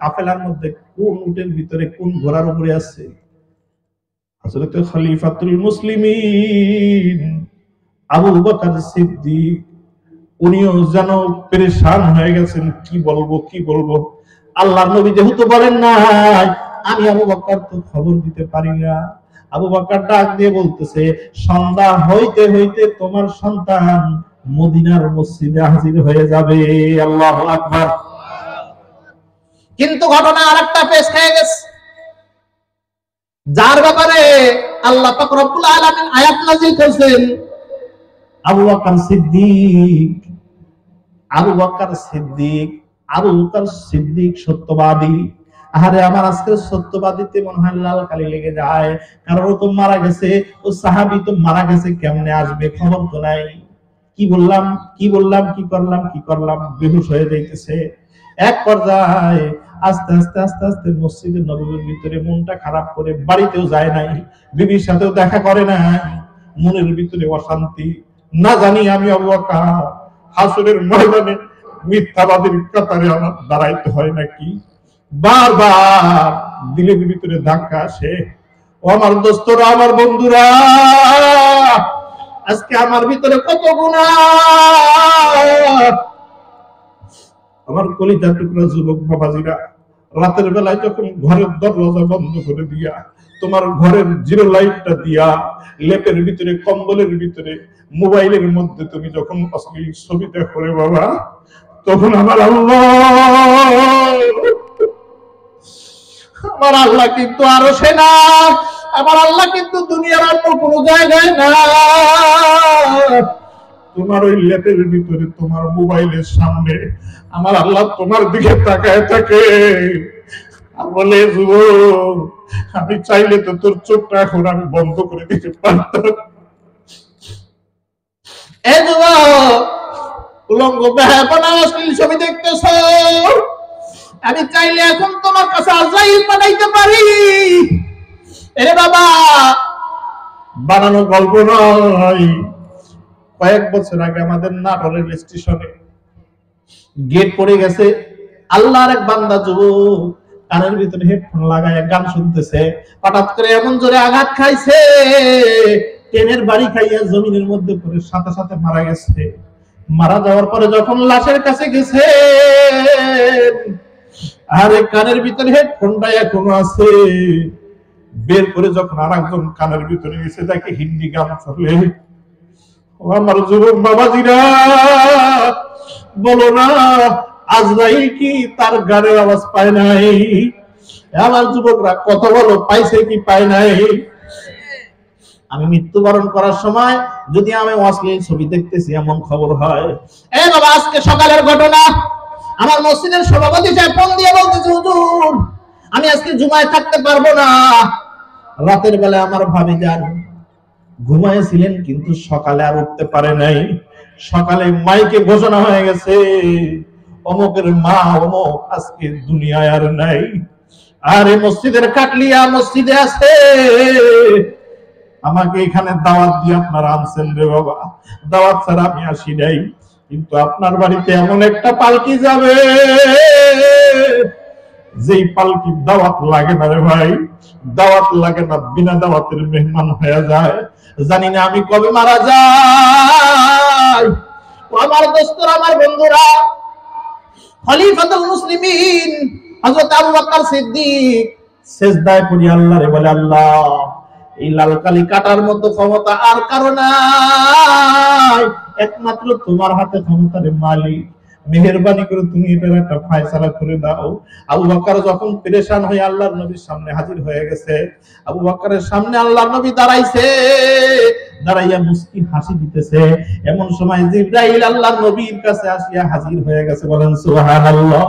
কাফেলার মধ্যে, কোন উটের ভিতরে, কোন ঘোড়ার উপরে আছে? হযরত খলিফাতুল মুসলিমিন আবু বকর সিদ্দিক, উনিও যেন পেরেশান হয়ে গেছেন, কি বলবো কি বলবো। আল্লাহর নবী যেহেতু বলেন নাই, আমি আবু বকর তো খবর দিতে পারি না। আবু বকর ডাক দিয়ে বলতেছে, সন্ধ্যা হইতে হইতে তোমার সন্তান মদিনার মসজিদে হাজির হয়ে যাবে। আল্লাহু আকবার। কিন্তু ঘটনা আরেকটা পেশ খেয়ে গেছে, যার ব্যাপারে আল্লাহ পাক রব্বুল আলামিন আয়াত নাযিল করেছেন। আবু বকর সিদ্দিক, আবু বকর সিদ্দিক, আবু বকর সিদ্দিক সত্যবাদী। আরে আমার আজকে সত্যবাদীতে মনে হয় লাল কালি লেগে যায়, কারণ ও তো মারা গেছে, ও সাহাবী তো মারা গেছে, কেমনে আসবে, খবর তো নাই। কি বললাম কি বললাম, কি করলাম কি করলাম, বেহুশ হয়ে যাইতেছে। এক পর্যায়ে আস্তে আস্তে আস্তে আস্তে মসজিদের নববীর ভিতরে মনটা খারাপ করে বাড়িতেও যায় নাই, বিবির সাথেও দেখা করে নাই, মনের ভিতরে অশান্তি। না জানি আমি আবু বকর হাসরের ময়দানে মিথ্যাবাদীর কাতারে আমার দাঁড়াইতে হয় নাকি। বারবার দিলের ভিতরে ধাক্কা আসে। ও আমার দোস্তরা, আমার বন্ধুরা, আজকে আমার ভিতরে কত গুনাহ। আমার কলিজার টুকরা যুবক বাবাজিরা, রাতের বেলায় যখন ঘরের দরজা বন্ধ করে দিয়া, তোমার ঘরের জিরো লাইটটা দিয়া, লেপের ভিতরে, কম্বলের ভিতরে, মোবাইলের মধ্যে তুমি যখন অশ্লীল ছবি দেখো রে বাবা, তখন আমার আল্লাহ কিন্তু আরো সেনা, আমার আল্লাহ কিন্তু দুনিয়ার অন্য কোন জায়গায় না। তোমার ওই লেপের ভিতরে, তোমার মোবাইলের সামনে আমার আল্লাহ তোমার দিকে তাকায় থাকে আর বলে, যুবক, আমি চাইলে তো তোর চোখটা এখন আমি বন্ধ করে দিতে পারতাম। এই যুবক, উলঙ্গ বেহায়াপনা অশ্লীল ছবি দেখতেছ, আমি চাইলে এখন তোমার কাছে আজরাইল পাঠাইতে পারি। এরে বাবা, বানানো গল্প নয়। কয়েক বছর আগে আমাদের নাটোর রেল স্টেশনে গেট পড়ে গেছে। আল্লাহর এক বান্দা যুবক কানের ভিতরে হেডফোন লাগায় গান শুনতেছে, হঠাৎ করে এমন জোরে আঘাত খাইছে, ট্রেনের বাড়ি খাইয়া জমিনের মধ্যে পড়ে সাথে সাথে মারা গেছে। মারা যাওয়ার পরে যখন লাশের কাছে গেছে, আরে কানের ভিতরে হেডফোনটা এখনো আছে। বের করে যখন আরেকজন কানের ভিতরে গেছে, দেখে হিন্দি গান চলে। আমার যুবক বাবাজিরা, বলো না আজরাইল কি তার গানের আওয়াজ পায় নাই? আমার যুবকরা কত বলো, পাইছে কি পায় নাই? আমি মৃত্যুবরণ করার সময় যদি আমি অশ্লীল ছবি দেখতেছি এমন খবর হয়, এই বাবা, আজকে সকালের ঘটনা, আমার মসজিদের সভাপতি সাহেব ফোন দিয়ে বলতেছে, হুজুর আমি আজকে জুমায় থাকতে পারবো না। রাতের বেলা আমার ভাবি যান ঘুমাইছিলেন, কিন্তু সকালে আর উঠতে পারে নাই। সকালে মাইকে ঘোষণা হয়ে গেছে, অমুকের মা অমুক আজকে দুনিয়ায় আর নাই। আর এই মসজিদের কাটলিয়া মসজিদে আছে, আমাকে এখানে দাওয়াত দিয়ে আপনারা আনছেন রে বাবা, দাওয়াত ছাড়া আমি আসি নাই। কিন্তু আপনার বাড়িতে এমন একটা পালকি যাবে, যেই পালকি দাওয়াত লাগে না রে ভাই, দাওয়াত লাগে না, বিনা দাওয়াতের মেহমান হয়ে যায়। জানি না আমি কবে মারা যাই। আমার দোস্তরা, আমার বন্ধুরা, খলিফাতুল মুসলিমিন হযরত আবু বকর সিদ্দিক সিজদায় পড়ে আল্লাহরে বলে, আল্লাহ এই লাল কালি কাটার মতো ক্ষমতা আর কারো নাই, একমাত্র তোমার হাতে ক্ষমতার মালিক। মেহেরবানি করে তুমি এটার একটা ফয়সালা করে দাও। আবু বকর যখন পেরেশান হয়ে আল্লাহর নবীর সামনে হাজির হয়ে গেছে, আবু বকরের সামনে আল্লাহর নবী দাঁড়াইছে, দাঁড়াইয়া মুস্কি হাসি দিতেছে। এমন সময় জিবরাইল আল্লাহর নবীর কাছে আসিয়া হাজির হয়ে গেছে। বলেন সুবহানাল্লাহ।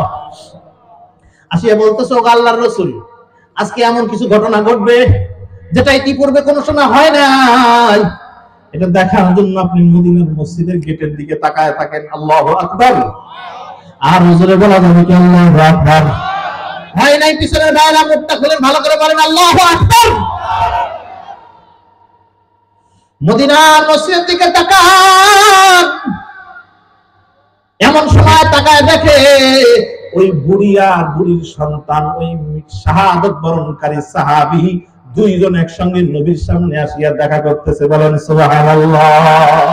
আসিয়া বলতেছে, ও আল্লাহর রাসূল, আজকে এমন কিছু ঘটনা ঘটবে যেটা ইতিপূর্বে কোনো সময় হয় নাই। এটা দেখার জন্য আপনি মদিনার মসজিদের গেটের দিকে তাকায় থাকেন। আল্লাহু আকবার। আর হুজুরে বলা যাবে কি আল্লাহু আকবার? হয় নাই পিছনের ভাইরা মুখটা খুলেন, ভালো করে বলেন আল্লাহু আকবার। মদিনার মসজিদের দিকে তাকান। এমন সময় তাকায় দেখে ওই বুড়ি আর বুড়ির সন্তান, ওই শাহাদাত বরণকারী সাহাবী দুইজন একসঙ্গে নবীর সামনে আসিয়া দেখা করতেছে। বলেন সুবহানাল্লাহ।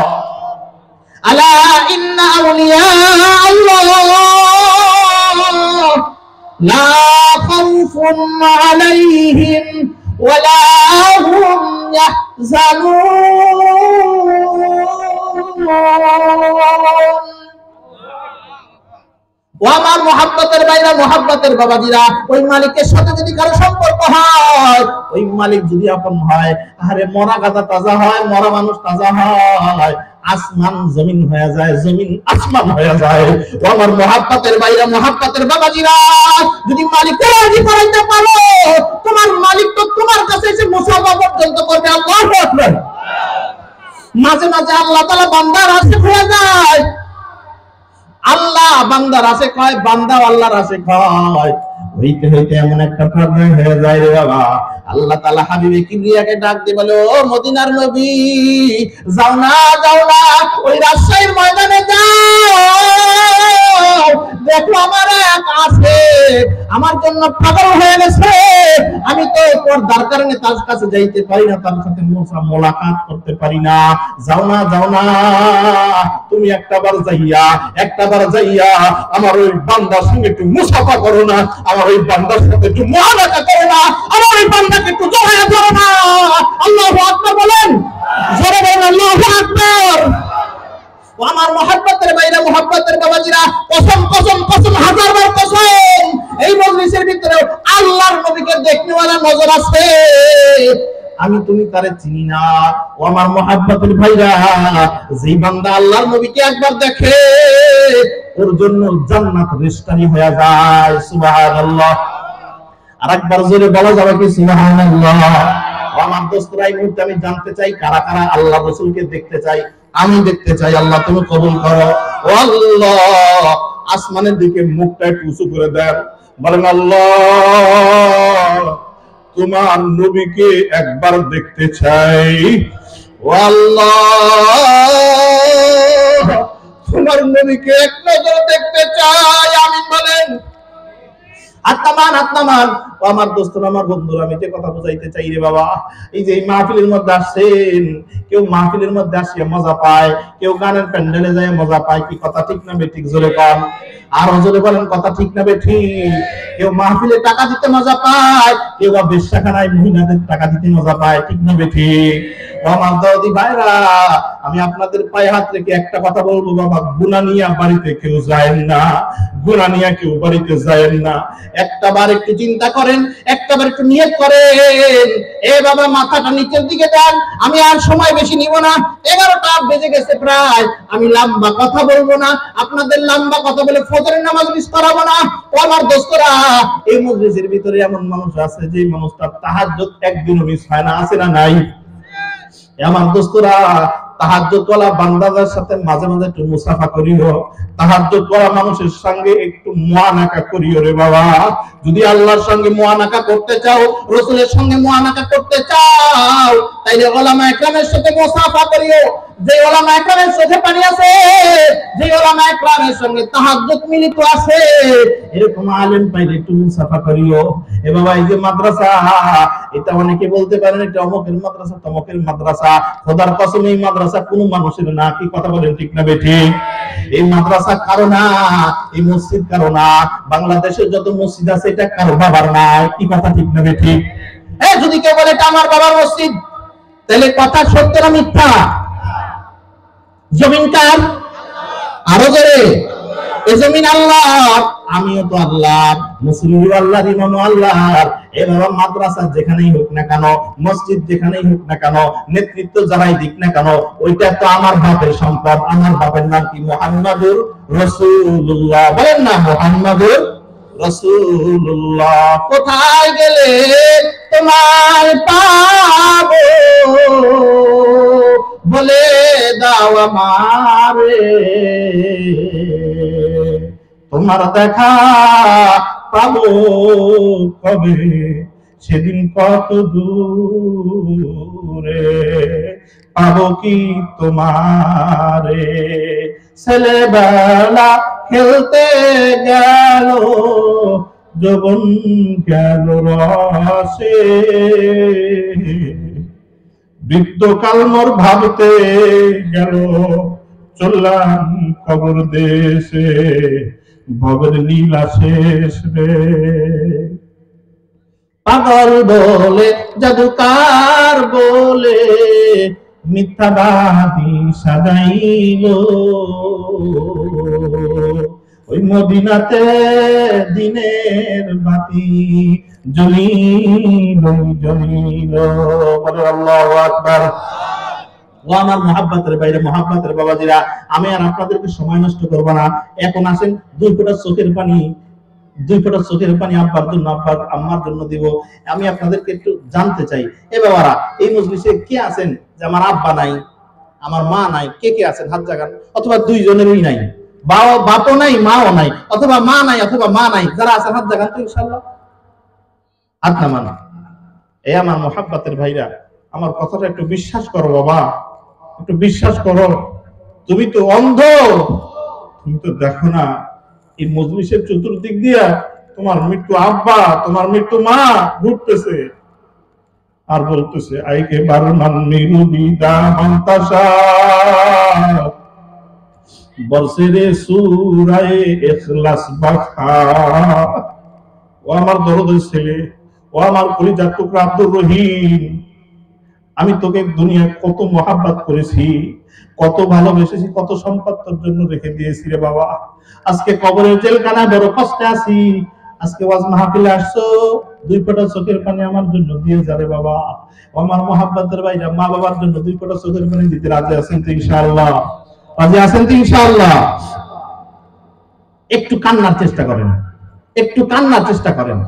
আলা ইন্না আউলিয়া আল্লাহ লা খাউফুন আলাইহিম ওয়ালা হুম ইয়াহজানুন। ও আমার মুহাব্বতের ভাইরা, মুহাব্বতের বাবাজিরা, ওই মালিকের সাথে যদি কারো সম্পর্ক হয়, ওই মালিক যদি আপন হয়, আরে মরা গাদা তাজা হয়, মরা মানুষ তাজা হয়, আসমান জমিন হয়ে যায়, জমিন আসমান হয়ে যায়। ও আমার মুহাব্বতের ভাইরা, মুহাব্বতের বাবাজিরা, যদি মালিককে রাজি করাইতে পারো, তোমার মালিক তো তোমার কাছে এসে মুসাফা পর্যন্ত করবে। আল্লাহু আকবার। মাঝে মাঝে আল্লাহ তাআলা বান্দার আশিক হয়ে যায়। আল্লাহ বান্দার আছে কয়, বান্দা আল্লাহর আছে কয়। হইতে হইতে এমন একটা পর্যায়ে হয়ে যায় রে বাবা, আল্লাহ তাআলা হাবিবে কিবরিয়াকে ডাক দিয়ে বলে, ও মদিনার নবী, যাও না ওই রাজশাহীর ময়দানে যাও, দেখো আমার এক আছে, আমার জন্য পাগল হয়ে গেছে, আমি তো পর্দার কারণে তার কাছে যাইতে পারি না, তার সাথে মোলাকাত করতে পারি না। যাও না তুমি একটাবার যাইয়া আমার ওই বান্দার সঙ্গে একটু মুসাফা করো না, আমার ওই বান্দার সাথে একটু মুআমালা করো না, আমার ওই বান্দাকে একটু জড়ায়া ধরো না। আল্লাহু আকবার বলেন, জোরে বলেন আল্লাহু আকবার। ও আমার মহব্বতের বাইরে মহব্বতের বাবাজিরা, কসম হাজারবার কসম, এই মজলিসের ভিতরে আল্লাহর নবীকে দেখনেওয়ালা নজর আছে, আমি তুমি তারে চিনি না। ও আমার মহব্বতের ভাইরা, যেই বান্দা আল্লাহর নবীকে একবার দেখে ওর জন্য জান্নাত রেস্টানি হয়ে যায়। সুবহানাল্লাহ। আরেকবার জোরে বলা যাবে কি সুবহানাল্লাহ? ও আমার দোস্তরা, এই মুহূর্তে আমি জানতে চাই কারা কারা আল্লাহ রাসূলকে দেখতে চাই। আমি দেখতে চাই, আল্লাহ তুমি কবুল করো। ও আল্লাহ, আসমানের দিকে মুখটা একটু উঁচু করে দেন, বলেন আল্লাহ তোমার নবীকে একবার দেখতে চাই। ও আল্লাহ তোমার নবীকে এক নজর দেখতে চাই। আমিন বলেন। আত্মান আমার দোস্তরা, আমার বন্ধুরা, আমি যে কথা বুঝাইতে চাই রে বাবা, এই যে মাহফিলের মধ্যে আসছেন, কেউ মাহফিলের মধ্যে আসিয়া মজা পায়, কেউ গানের প্যান্ডেলে যায় মজা পায়, কি কথা ঠিক না বেঠিক? জোরে কন, আর জোরে বলেন কথা ঠিক না বেঠিক? কেউ মাহফিলে টাকা দিতে মজা পায়, কেউ বা বেশ্যাখানায় মহিলাদের টাকা দিতে মজা পায়, ঠিক না বেঠিক? আমার দাদি ভাইরা, আমি আপনাদের পায়ে হাত রেখে একটা কথা বলবো বাবা, গুনাহ নিয়ে বাড়িতে কেউ যায় না, গুনাহ নিয়ে কেউ বাড়িতে যায় না। একটাবার একটু চিন্তা করেন, একটাবার একটু নিয়ত করেন, এ বাবা মাথাটা নিচের দিকে দেন, আমি আর সময় বেশি নিব না, 11টা বেজে গেছে প্রায়, আমি লম্বা কথা বলবো না, আপনাদের লম্বা কথা বলে ফজরের নামাজ মিস করাবো না। ও আমার দোস্তরা, এই মজলিসের ভিতরে এমন মানুষ আছে যে মানুষটা তাহাজ্জুদ একদিনও মিস হয় না, আছে না নাই? আমার দোস্তরা, তাহাজ্জুদওয়ালা বান্দাদের সাথে মাঝে মাঝে একটু মুসাফা করিও, তাহাজ্জুদওয়ালা মানুষের সঙ্গে একটু মুআনাকা করিও রে বাবা। যদি আল্লাহর সঙ্গে মুআনাকা করতে চাও, রাসূলের সঙ্গে মুআনাকা করতে চাও, তাইলে উলামা ইকরামের সাথে মুসাফা করিও। যে উলামা ইকরামের সাথে পানি আছে, যে উলামা ইকরামের সঙ্গে তাহাজ্জুদ মিলিত আছে, এরকম আলেম পাইলে একটু মুসাফা করিও। এ বাবা, এই যে মাদ্রাসা, এটা অনেকে বলতে পারেন এটা অমুকের মাদ্রাসা, তমুকের মাদ্রাসা। খোদার কসম, এই মাদ্রাসা কোনো মানুষের না, কি কথা বলেন ঠিক না বেঠিক? এই মাদ্রাসা কারো না, এই মসজিদ কারো না, বাংলাদেশের যত মসজিদ আছে এটা কারো বাবার না, কি কথা ঠিক না বেঠিক? যদি কেউ বলে এটা আমার বাবার মসজিদ, তাহলে কথা সত্য না মিথ্যা? জমিন কার? আরো জোরে, এই জমিন আল্লাহর, আমিও তো আল্লাহর, মুসলিমও আল্লাহর, ইমামও আল্লাহর। এভাবে মাদ্রাসা যেখানেই হোক না কেন, মসজিদ যেখানেই হোক না কেন, নেতৃত্ব যারাই দিক না কেন, ওইটা তো আমার বাপের সম্পদ। আমার বাপের নাম কি? মুহাম্মাদুর রাসূলুল্লাহ। বলেন না মুহাম্মাদুর রাসূলুল্লাহ। কোথায় গেলে তোমায় পাবো বলে দাও আমারে, তোমার দেখা পাবো কবে, সেদিন কত দূরে, পাবো কি তোমারে। ছেলেবেলা খেলতে গেল, যৌবন গেল রসে, বৃদ্ধকাল মোর ভাবতে গেল, চললাম কবর দেশে, ভবের নীলা শেষ রে। পাগল বলে, জাদুকার বলে, মিথ্যাবাদী সাজাইল, ওই মদিনাতে দিনের বাতি জ্বলিল জ্বলিল। বলে আল্লাহু আকবার। ও আমার মহাব্বতের বাইরে মহাব্বতের বাবাজিরা, আমি আর আপনাদেরকে সময় নষ্ট করব না। এখন আসেন, 2 ফোঁটা চোখের পানি আব্বার জন্য, আব্বার আম্মার জন্য দিব। আমি আপনাদেরকে একটু জানতে চাই, এ বাবারা, এই মজলিসে কে আছেন যে আমার আব্বা নাই, আমার মা নাই? কে কে আছেন হাত জাগান। অথবা দুইজনেরই নাই, বাপও নাই মাও নাই, অথবা মা নাই অথবা মা নাই, যারা আছেন হাত জাগান তো ইনশাআল্লাহ। হাত নামান। এই আমার মোহাব্বতের ভাইরা, আমার কথাটা একটু বিশ্বাস করো বাবা, একটু বিশ্বাস করো। তুমি তো অন্ধ, তুমি তো দেখো না এই মজলিসের চতুর্দিক দিয়া তোমার মৃত্যু আব্বা, তোমার মৃত্যু মা ঘুরতেছে আর বলতেছে আইকে বারমান নিরুবিদা মন্তাসা বর্ষেরে সূরায়ে ইখলাস বাখা। ও আমার দরদের ছেলে, ও আমার কলিজার টুকরা আব্দুর রহিম, আমি তোকে দুনিয়ায় কত মহাব্বত করেছি, কত ভালোবেসেছি, কত সম্পদ তোর জন্য রেখে দিয়েছি রে বাবা। আজকে কবরের জেলখানায় বড় কষ্টে আছি, আজকে ওয়াজ মাহফিলে আসছো, দুই ফোঁটা চোখের পানি আমার জন্য দিয়ে যাবে বাবা। ও আমার মহাব্বতের ভাইরা, মা বাবার জন্য দুই ফোঁটা চোখের পানি দিতে রাজি আছেন তো ইনশাআল্লাহ? রাজি আছেন তো ইনশাআল্লাহ? একটু কান্নার চেষ্টা করেন, একটু কান্নার চেষ্টা করেন।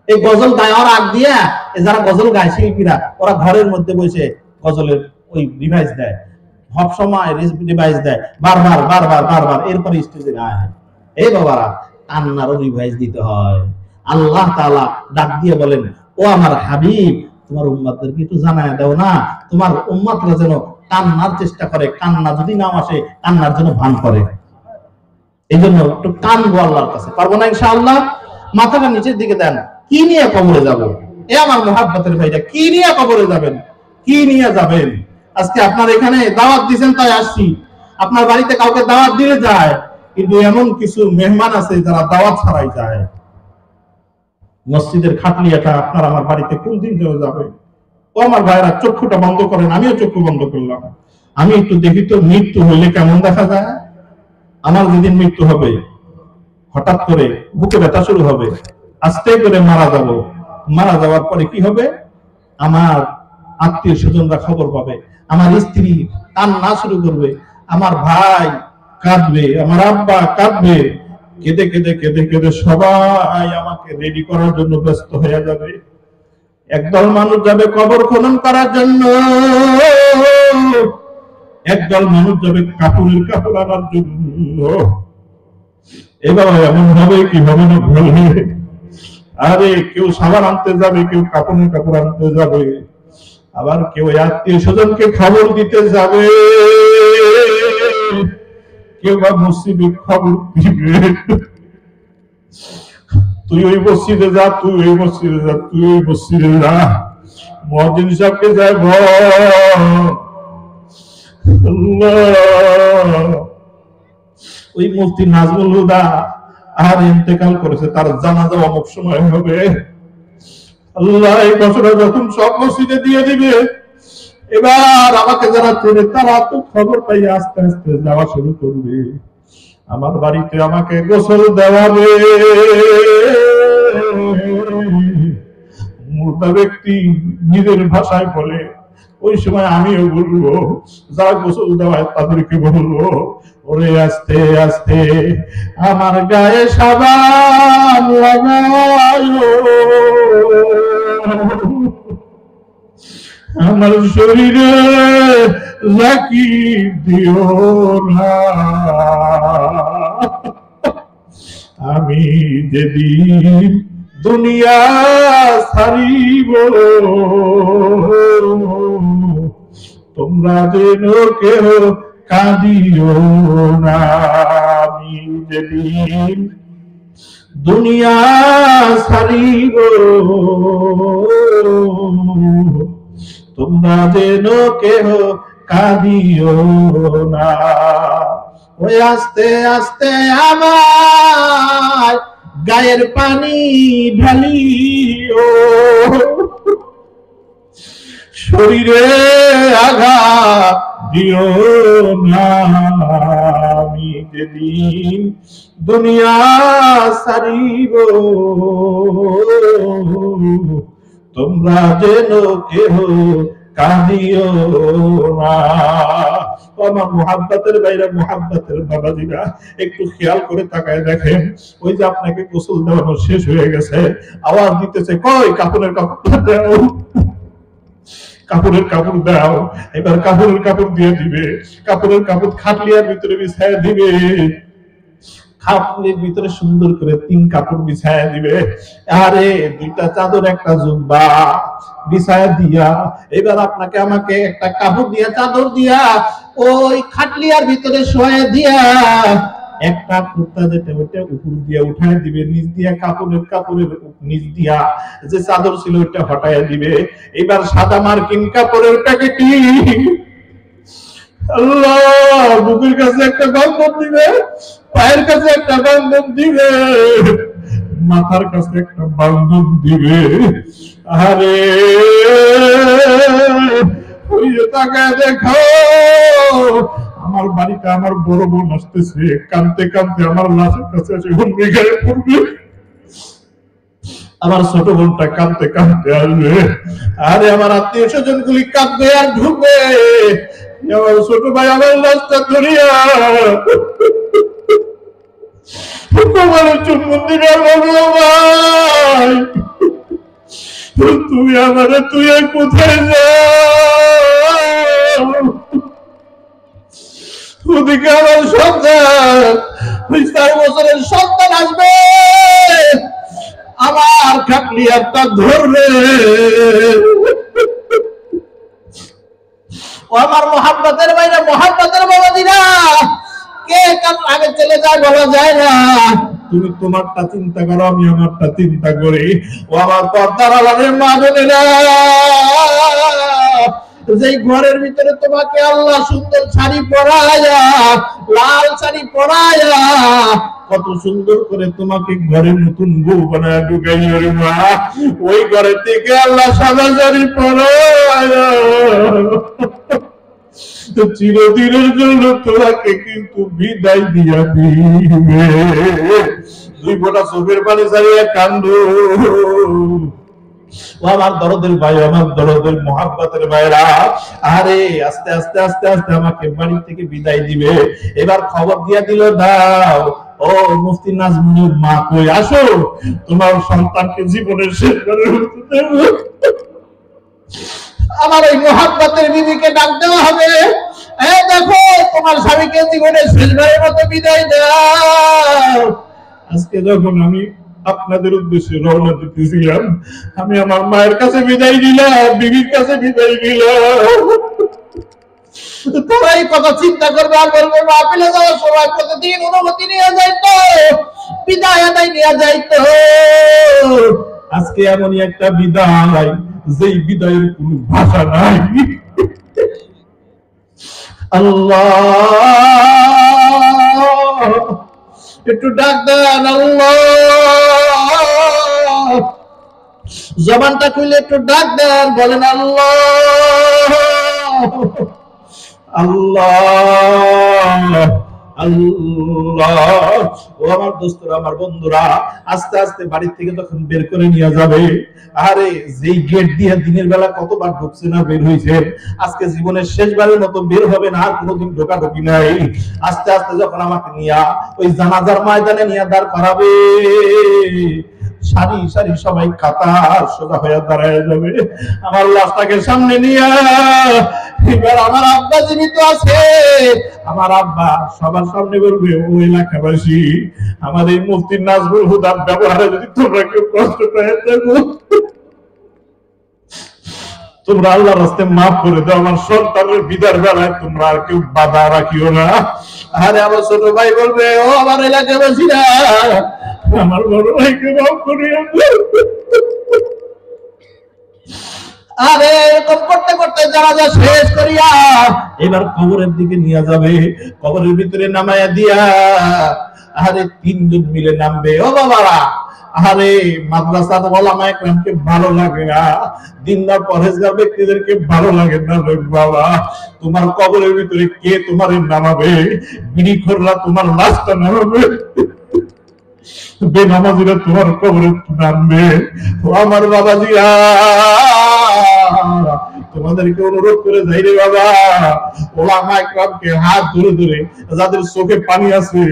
এই গজল গাওয়ার আগ দিয়া যারা গজল গায় শিল্পীরা, ওরা ঘরের মধ্যে বসে গজলের ওই রিভাইজ দেয়, সব সময় রিভাইজ দেয়, বারবার বারবার বারবার, এরপরে স্টেজে গায়। এই বাবারা, কান্নারও রিভাইজ দিতে হয়। আল্লাহ তাআলা ডাক দিয়ে বলেন, ও আমার হাবিব, তোমার উম্মতদেরকে একটু জানায় দাও না, তোমার উম্মতরা যেন কান্নার চেষ্টা করে, কান্না যদি না আসে কান্নার জন্য ভান করে। এই জন্য একটু কানবো আল্লাহর কাছে, পারবো না ইনশাআল্লাহ? মাথাটা নিচের দিকে দেন। কি নিয়ে কবরে যাব? এ আমার মুহাব্বতের ভাইরা, কি নিয়ে কবরে যাবেন? কি নিয়ে যাবেন? আজকে আপনার এখানে দাওয়াত দিবেন তাই আসছি। আপনার বাড়িতে কাউকে দাওয়াত দিলে যায়, কিন্তু এমন কিছু মেহমান আছে যারা দাওয়াত ছাড়াই যায়। মসজিদের খাটলিয়াটা আপনার আমার বাড়িতে কোন দিন যাবে? ও আমার ভাইরা, চক্ষুটা বন্ধ করেন, আমিও চক্ষু বন্ধ করলাম। আমি একটু দেখি তো মৃত্যু হইলে কেমন দেখা যায়। আমার যেদিন মৃত্যু হবে, হঠাৎ করে বুকে ব্যথা শুরু হবে, আস্তে করে মারা যাব। মারা যাওয়ার পরে কি হবে? আমার আত্মীয় স্বজনরা খবর পাবে, আমার স্ত্রী কান্না শুরু করবে, আমার ভাই কাঁদবে, আমার আব্বা কাঁদবে, কেঁদে কেঁদে কেঁদে কেঁদে সবাই আমাকে রেডি করার জন্য ব্যস্ত হয়ে যাবে। একদল মানুষ যাবে কবর খনন করার জন্য, একদল মানুষ যাবে কাপড়ের কাপড় আনার জন্য। এবার এমন হবে কি হবে না বলবে? আরে কেউ সাবান আনতে যাবে, কেউ কাপড়ের কাপড় আনতে যাবে, আবার কেউ আত্মীয় স্বজনকে খবর দিতে যাবে, কেউ বা মসজিদে খবর দিবে। তুই ওই মসজিদে যা, তুই ওই মসজিদে যা, তুই ওই মসজিদে যা, মুয়াজ্জিন সাহেবকে যায় বল ওই মুফতি নাজমুল হুদা আর ইন্তেকাল করেছে, তার জানাজা অমুক সময় হবে। আল্লাহ এই বছরে যখন সব মসজিদে দিয়ে দিবে, এবার আমাকে যারা চেনে তারা তো খবর পাই আস্তে আস্তে যাওয়া শুরু করবে। আমার বাড়িতে আমাকে গোসল দেওয়াবে। মুর্দা ব্যক্তি নিজের ভাষায় বলে, ওই সময় আমিও বলবো, যারা গোসল দেওয়ায় তাদেরকে বলবো, ওরে আস্তে আস্তে আমার গায়ে সাবান লাগায়, আমার শরীরে লাকি দিও না, আমি যেদিন দুনিয়া ছাড়িব, তোমরা যেন কেহ কাঁদিও না। আমি যেদিন দুনিয়া ছাড়িব, তোমরা যেন কেহ কাঁদিও না। ওই আস্তে আস্তে আমার গায়ের পানি ঢালিও, শরীরে আঘাত দিও না। আমি যেদিন দুনিয়া ছাড়িব, তোমরা যেন কেহ কাঁদিও না। আমার মুহাব্বতের বাইরে, মুহাব্বতের বাবাজিরা, একটু খেয়াল করে তাকায় দেখেন, ওই যে আপনাকে গোসল দেওয়ানো শেষ হয়ে গেছে, আওয়াজ দিতেছে, কই কাপড়ের কাপড় দাও, কাপড়ের কাপড় দাও। এবার কাপড়ের কাপড় দিয়ে দিবে, কাপড়ের কাপড় খাটলিয়ার ভিতরে বিছায় দিবে, খাটলির ভিতরে সুন্দর করে 3 কাপড় বিছায় দিবে। আরে 2টা চাদর, একটা জুব্বা, বিছায়া দিয়া, এবার আপনাকে আমাকে একটা কাপড় দিয়া, চাদর দিয়া ওই খাটলিয়ার ভিতরে শোয়া দিয়া একটা কুর্তা যেটা ওটা উপর দিয়া উঠায় দিবে, নিচ দিয়া কাপড়ের নিচ দিয়া যে চাদর ছিল ওটা হটাইয়া দিবে। এবার সাদা মার্কিন কাপড়ের প্যাকেটটি আল্লাহ বুকের কাছে একটা বান্ধব দিবে, পায়ের কাছে একটা বান্ধব দিবে, মাথার কাছে একটা বান্ধব দিবে। আরে ওই যে তাকায় দেখো, আমার বাড়িতে আমার বড় বোন আসতেছে, কাঁদতে কাঁদতে আমার লাশের কাছে এসে হুমড়ি খেয়ে পড়বে। আমার ছোট বোনটা কাঁদতে কাঁদতে আসবে, আরে আমার আত্মীয় স্বজন গুলি কাঁদবে আর ঢুকবে, আমার ছোট ভাই আমার লাশটা ধরিয়া চুম্বন দিবে, ভাই তুমি আমারে তুই কোথায় যাও? ওদিকে আমার সন্তান, 4 বছরের সন্তান আসবে, আমার খাটলিয়ারটা ধরবে। ও আমার মোহাব্বতের বাইরে, মোহাব্বতের বাবাজিরা, কে কার আগে চলে যায় বলা যায় না। তুমি তোমারটা চিন্তা করো, আমি আমারটা চিন্তা করি। ও আমার পর্দার আলামের মা বোনেরা, যেই ঘরের ভিতরে তোমাকে আল্লাহ সুন্দর শাড়ি পরায়া, লাল শাড়ি পরায়া কত সুন্দর করে তোমাকে ঘরের নতুন বউ বানায় ঢুকাইয়া রে মা, ওই ঘরের থেকে আল্লাহ সাদা শাড়ি পরায়া চিরদিনের জন্য তোমাকে কিন্তু বিদায় দিয়া দিবে। 2 ফোঁটা চোখের পানি ছাড়িয়া কান্দো। ও আমার দরদের ভাই, আমার দরদের মোহাব্বতের ভাইরা, আরে আস্তে আস্তে আস্তে আস্তে আমাকে বাড়ি থেকে বিদায় দিবে। এবার খবর দিয়া দিল, দাও ও মুফতি নাজমুলের মা কই, আসো তোমার সন্তানকে জীবনের শেষবারের মতো দেব। আমার ওই মোহাব্বতের বিবিকে ডাক দেওয়া হবে, এই দেখো তোমার স্বামীকে জীবনের শেষবারের মতো বিদায় দাও। আজকে যখন আমি আপনাদের উদ্দেশ্যে রওনা দিতেছিলাম, আমি আমার মায়ের কাছে বিদায় দিলাম, বিবির কাছে বিদায় দিলাম। তারাই কথা চিন্তা করবে আর বলবে, মাহফিলে যাওয়ার সময় প্রতিদিন অনুমতি নিয়ে যাইতো, বিদায় আদায় নিয়ে যাইতো। আজকে এমনই একটা বিদায়, যেই বিদায়ের কোন ভাষা নাই। আল্লাহ একটু ডাক দেন, আল্লাহ জবানটা খুলে একটু ডাক দেন, বলেন আল্লাহ আল্লাহ আল্লাহ। ও আমার দোস্তরা, আমার বন্ধুরা, আস্তে আস্তে বাড়ি থেকে যখন বের করে নিয়ে যাবে, আরে যেই গেট দিয়ে দিনের বেলা কতবার ঢুকছে না বের হয়েছে, আজকে জীবনের শেষবারের মতো বের হবে না, আর কোনোদিন ঢোকাঢুকি নাই। আস্তে আস্তে যখন আমাকে নিয়ে ওই জানাজার ময়দানে নিয়ে দাঁড় করাবে, সারি সারি সবাই কাতার সোজা হয়ে দাঁড়ায় যাবে, আমার লাশটাকে সামনে নিয়ে। এবার আমার আব্বা জীবিত আছে, আমার আব্বা সবার সামনে বলবে, ও এলাকাবাসী, আমার এই মুফতি নাজমুল হুদার ব্যবহারে যদি তোমরা কেউ কষ্ট পেয়ে থাকো, তোমরা আল্লাহর রাস্তায় মাফ করে দাও। আমার সন্তানের বিদার বেলায় তোমরা আর কেউ বাধা রাখিও না। আরে আমার ছোট ভাই বলবে, ও আমার এলাকাবাসীরা, আমার বড় ভাইকে মাফ করিও। আরে এরকম করতে করতে জানাজা শেষ করিয়া এবার কবরের দিকে নিয়ে যাবে, কবরের ভিতরে নামায়া দিয়া, আরে 3 জন মিলে নামবে। ও বাবারা, আরে মাদ্রাসার ওলামা একরামকে ভালো লাগে না, দিনদার পরহেজগার ব্যক্তিদেরকে ভালো লাগে না। বাবা, তোমার কবরের ভিতরে কে তোমার নামাবে? বিড়িখোররা তোমার লাশটা নামাবে, বেনামাজিরা তোমার কবরে নামবে। ও আমার বাবাজিরা, তোমাদেরকে অনুরোধ করে যাই রে বাবা, ওলামা একরামকে হাত ধরে ধরে, যাদের চোখে পানি আছে,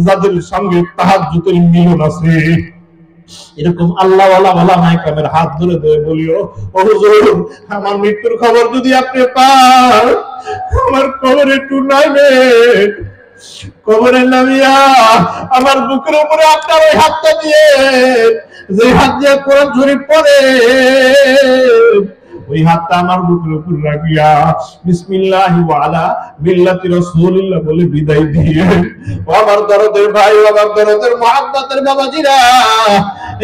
যাদের সঙ্গে তাহাজ্জুদের মিলন আছে, এরকম আল্লাহ ওলামা একরামের হাত ধরে ধরে বলিও, ও হুজুর, আমার মৃত্যুর খবর যদি আপনি পান, আমার কবরে একটু নাইবে, কবরের নামিয়া আমার বুকের উপরে আপনার ওই হাতটা দিয়ে, যে হাত দিয়ে কোরআন শরীফ পড়ে, ওই হাতটা আমার বুকের উপর রাখিয়া বিসমিল্লাহি ওয়া আলা মিল্লাতি রাসূলিল্লাহ বলে বিদায় দিয়ে, ও আমার দরদের ভাই, ও আমার দরদের মুহাব্বতের বাবাজিরা,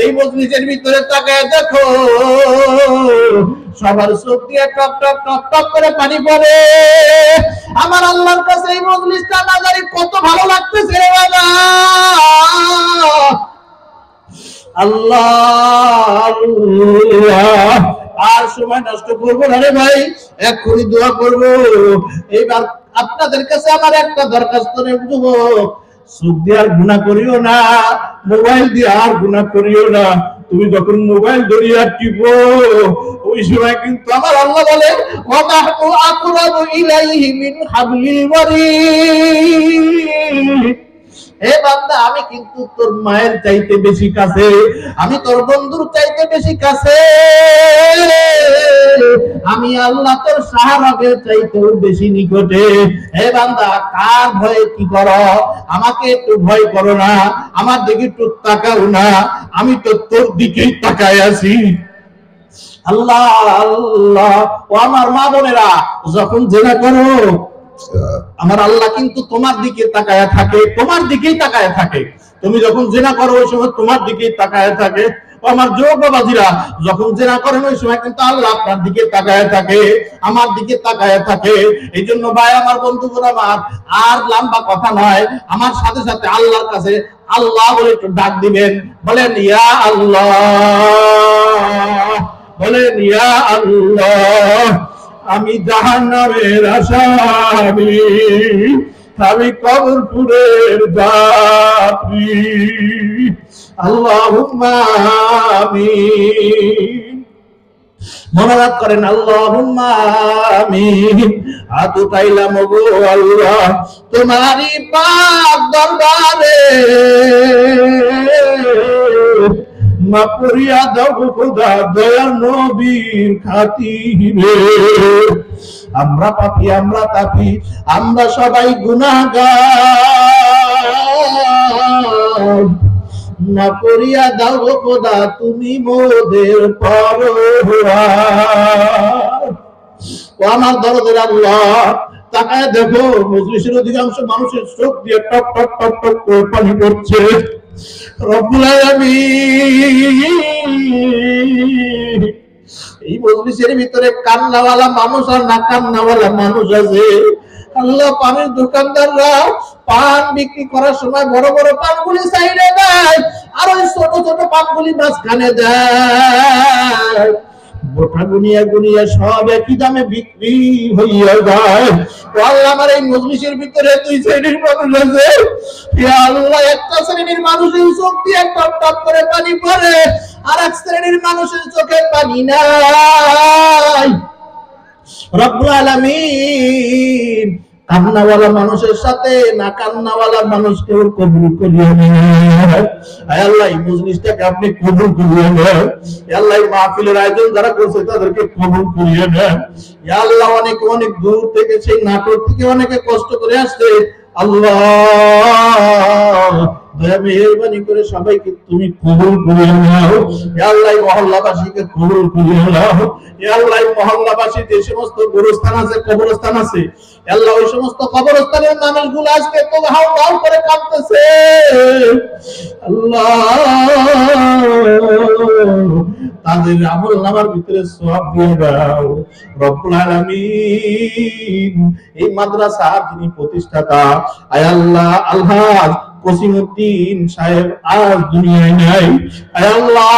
এই মজলিসের ভিতরে তাকায় দেখো, সবার চোখ দিয়ে টপ টপ টপ টপ করে পানি পড়ে। আমার আল্লাহর কাছে এই মজলিসটা না জানি কত ভালো লাগতেছে রে বাবা। আল্লাহ আল্লাহ, আর সময় নষ্ট করবো না রে ভাই, এক্ষুনি দোয়া করবো। এইবার আপনাদের কাছে আমার একটা দরখাস্ত নেব, সুদ দিয়ে আর গুনাহ করিও না, মোবাইল দিয়ে আর গুনাহ করিও না। তুমি যখন মোবাইল ধরিয়া টিপো, ওই সময় কিন্তু আমার আল্লাহ বলে ওয়ানাহু আকরাবু ইলাইহি মিন হাবলিল ওয়ারিদ। হে বান্দা, আমি কিন্তু তোর মায়ের চাইতে বেশি কাছে, আমি তোর বন্ধুর চাইতে বেশি কাছে, আমি আল্লাহ তোর সাহাবাদের চাইতেও বেশি নিকটে। হে বান্দা, কার ভয়ে কি করো? আমাকে একটু ভয় করো না, আমার দিকে একটু তাকাও না, আমি তো তোর দিকেই তাকায় আছি। আল্লাহ আল্লাহ, ও আমার মা বোনেরা, যখন জেনা করো, আমার আল্লাহ কিন্তু তোমার দিকে তাকায় থাকে, তোমার দিকেই তাকায় থাকে। তুমি যখন জেনা করো ওই সময় তোমার দিকেই তাকায় থাকে। আমার যুবক বাবাজিরা, যখন জেনা করেন ওই সময় কিন্তু আল্লাহ আপনার দিকে তাকায় থাকে, আমার দিকে তাকায় থাকে। এই জন্য ভাই আমার, বন্ধুরা আমার, আর লম্বা কথা নয়, আমার সাথে সাথে আল্লাহর কাছে আল্লাহ বলে একটু ডাক দিবেন। বলেন ইয়া আল্লাহ, বলেন ইয়া আল্লাহ। আমি জাহান্নামের আসামি, আমি কবরপুরের যাত্রী, আল্লাহুম্মা আমিন। মনোরাত করেন আল্লাহুম্মা আমিন। হাত উঠাইলাম গো আল্লাহ তোমারই পাক দরবারে, মাফ করিয়া দাও গো খোদা দয়ার নবীর খাতিরে। আমরা পাপী, আমরা তাপী, আমরা সবাই গুনাহগার, না করিয়া দাও গো খোদা তুমি মোদের পরওয়ার। ও আমার দরদের আল্লাহ, তাকায় দেখো, মজলিসের অধিকাংশ মানুষের চোখ দিয়ে টপ টপ টপ টপ করে পানি পড়ছে। রব্বুল আলামিন, এই মজলিসের ভিতরে কান্নাওয়ালা মানুষ আর না কান্নাওয়ালা মানুষ আছে। আল্লাহ, পানের দোকানদাররা পান বিক্রি করার সময় বড় বড় পানগুলি সাইডে দেয়, আর ওই ছোট ছোট পানগুলি মাঝখানে দেয়। বোটা গুনিয়া গুনিয়া সব একই দামে বিক্রি হইয়া যায়। আল্লাহ, আমার এই মজলিসের ভিতরে দুই শ্রেণীর মানুষ আছে। ইয়া আল্লাহ, একটা শ্রেণীর মানুষের চোখ দিয়ে টপ টপ করে পানি পড়ে, আর এক শ্রেণীর মানুষের চোখে পানি নাই। রব্বুল আলামিন, কান্নাওয়ালা মানুষের সাথে না কান্নাওয়ালা মানুষকেও কবুল করিয়ে নেন। আয় আল্লাহ, এই মজলিসটাকে আপনি কবুল করিয়ে নেন। আল্লাহ, এই মাহফিলের আয়োজন যারা করছে তাদেরকে কবুল করিয়ে নেন। ইয়া আল্লাহ, অনেক অনেক দূর থেকে, সেই নাটোর থেকে অনেকে কষ্ট করে আসছে। আল্লাহ, দয়া মেহেরবানি করে সবাইকে তুমি কবুল করিয়ে নাও। ইয়া আল্লাহ, মহল্লাবাসীকে কবুল করিয়ে নাও। ইয়া আল্লাহ, মহল্লাবাসী যে সমস্ত গোরস্থান আছে, কবরস্থান আছে, আল্লাহ ওই সমস্ত কবরস্থানের মানুষগুলো আজকে তো হাউ হাউ করে কাঁদতেছে। আল্লাহ, তাদের আমলনামার ভিতরে সওয়াব দিয়ে দাও। রব্বুল আলামিন, এই মাদ্রাসার যিনি প্রতিষ্ঠাতা, আয় আল্লাহ, আলহাজ কসিমউদ্দিন সাহেব আজ দুনিয়ায় নাই। আয় আল্লাহ,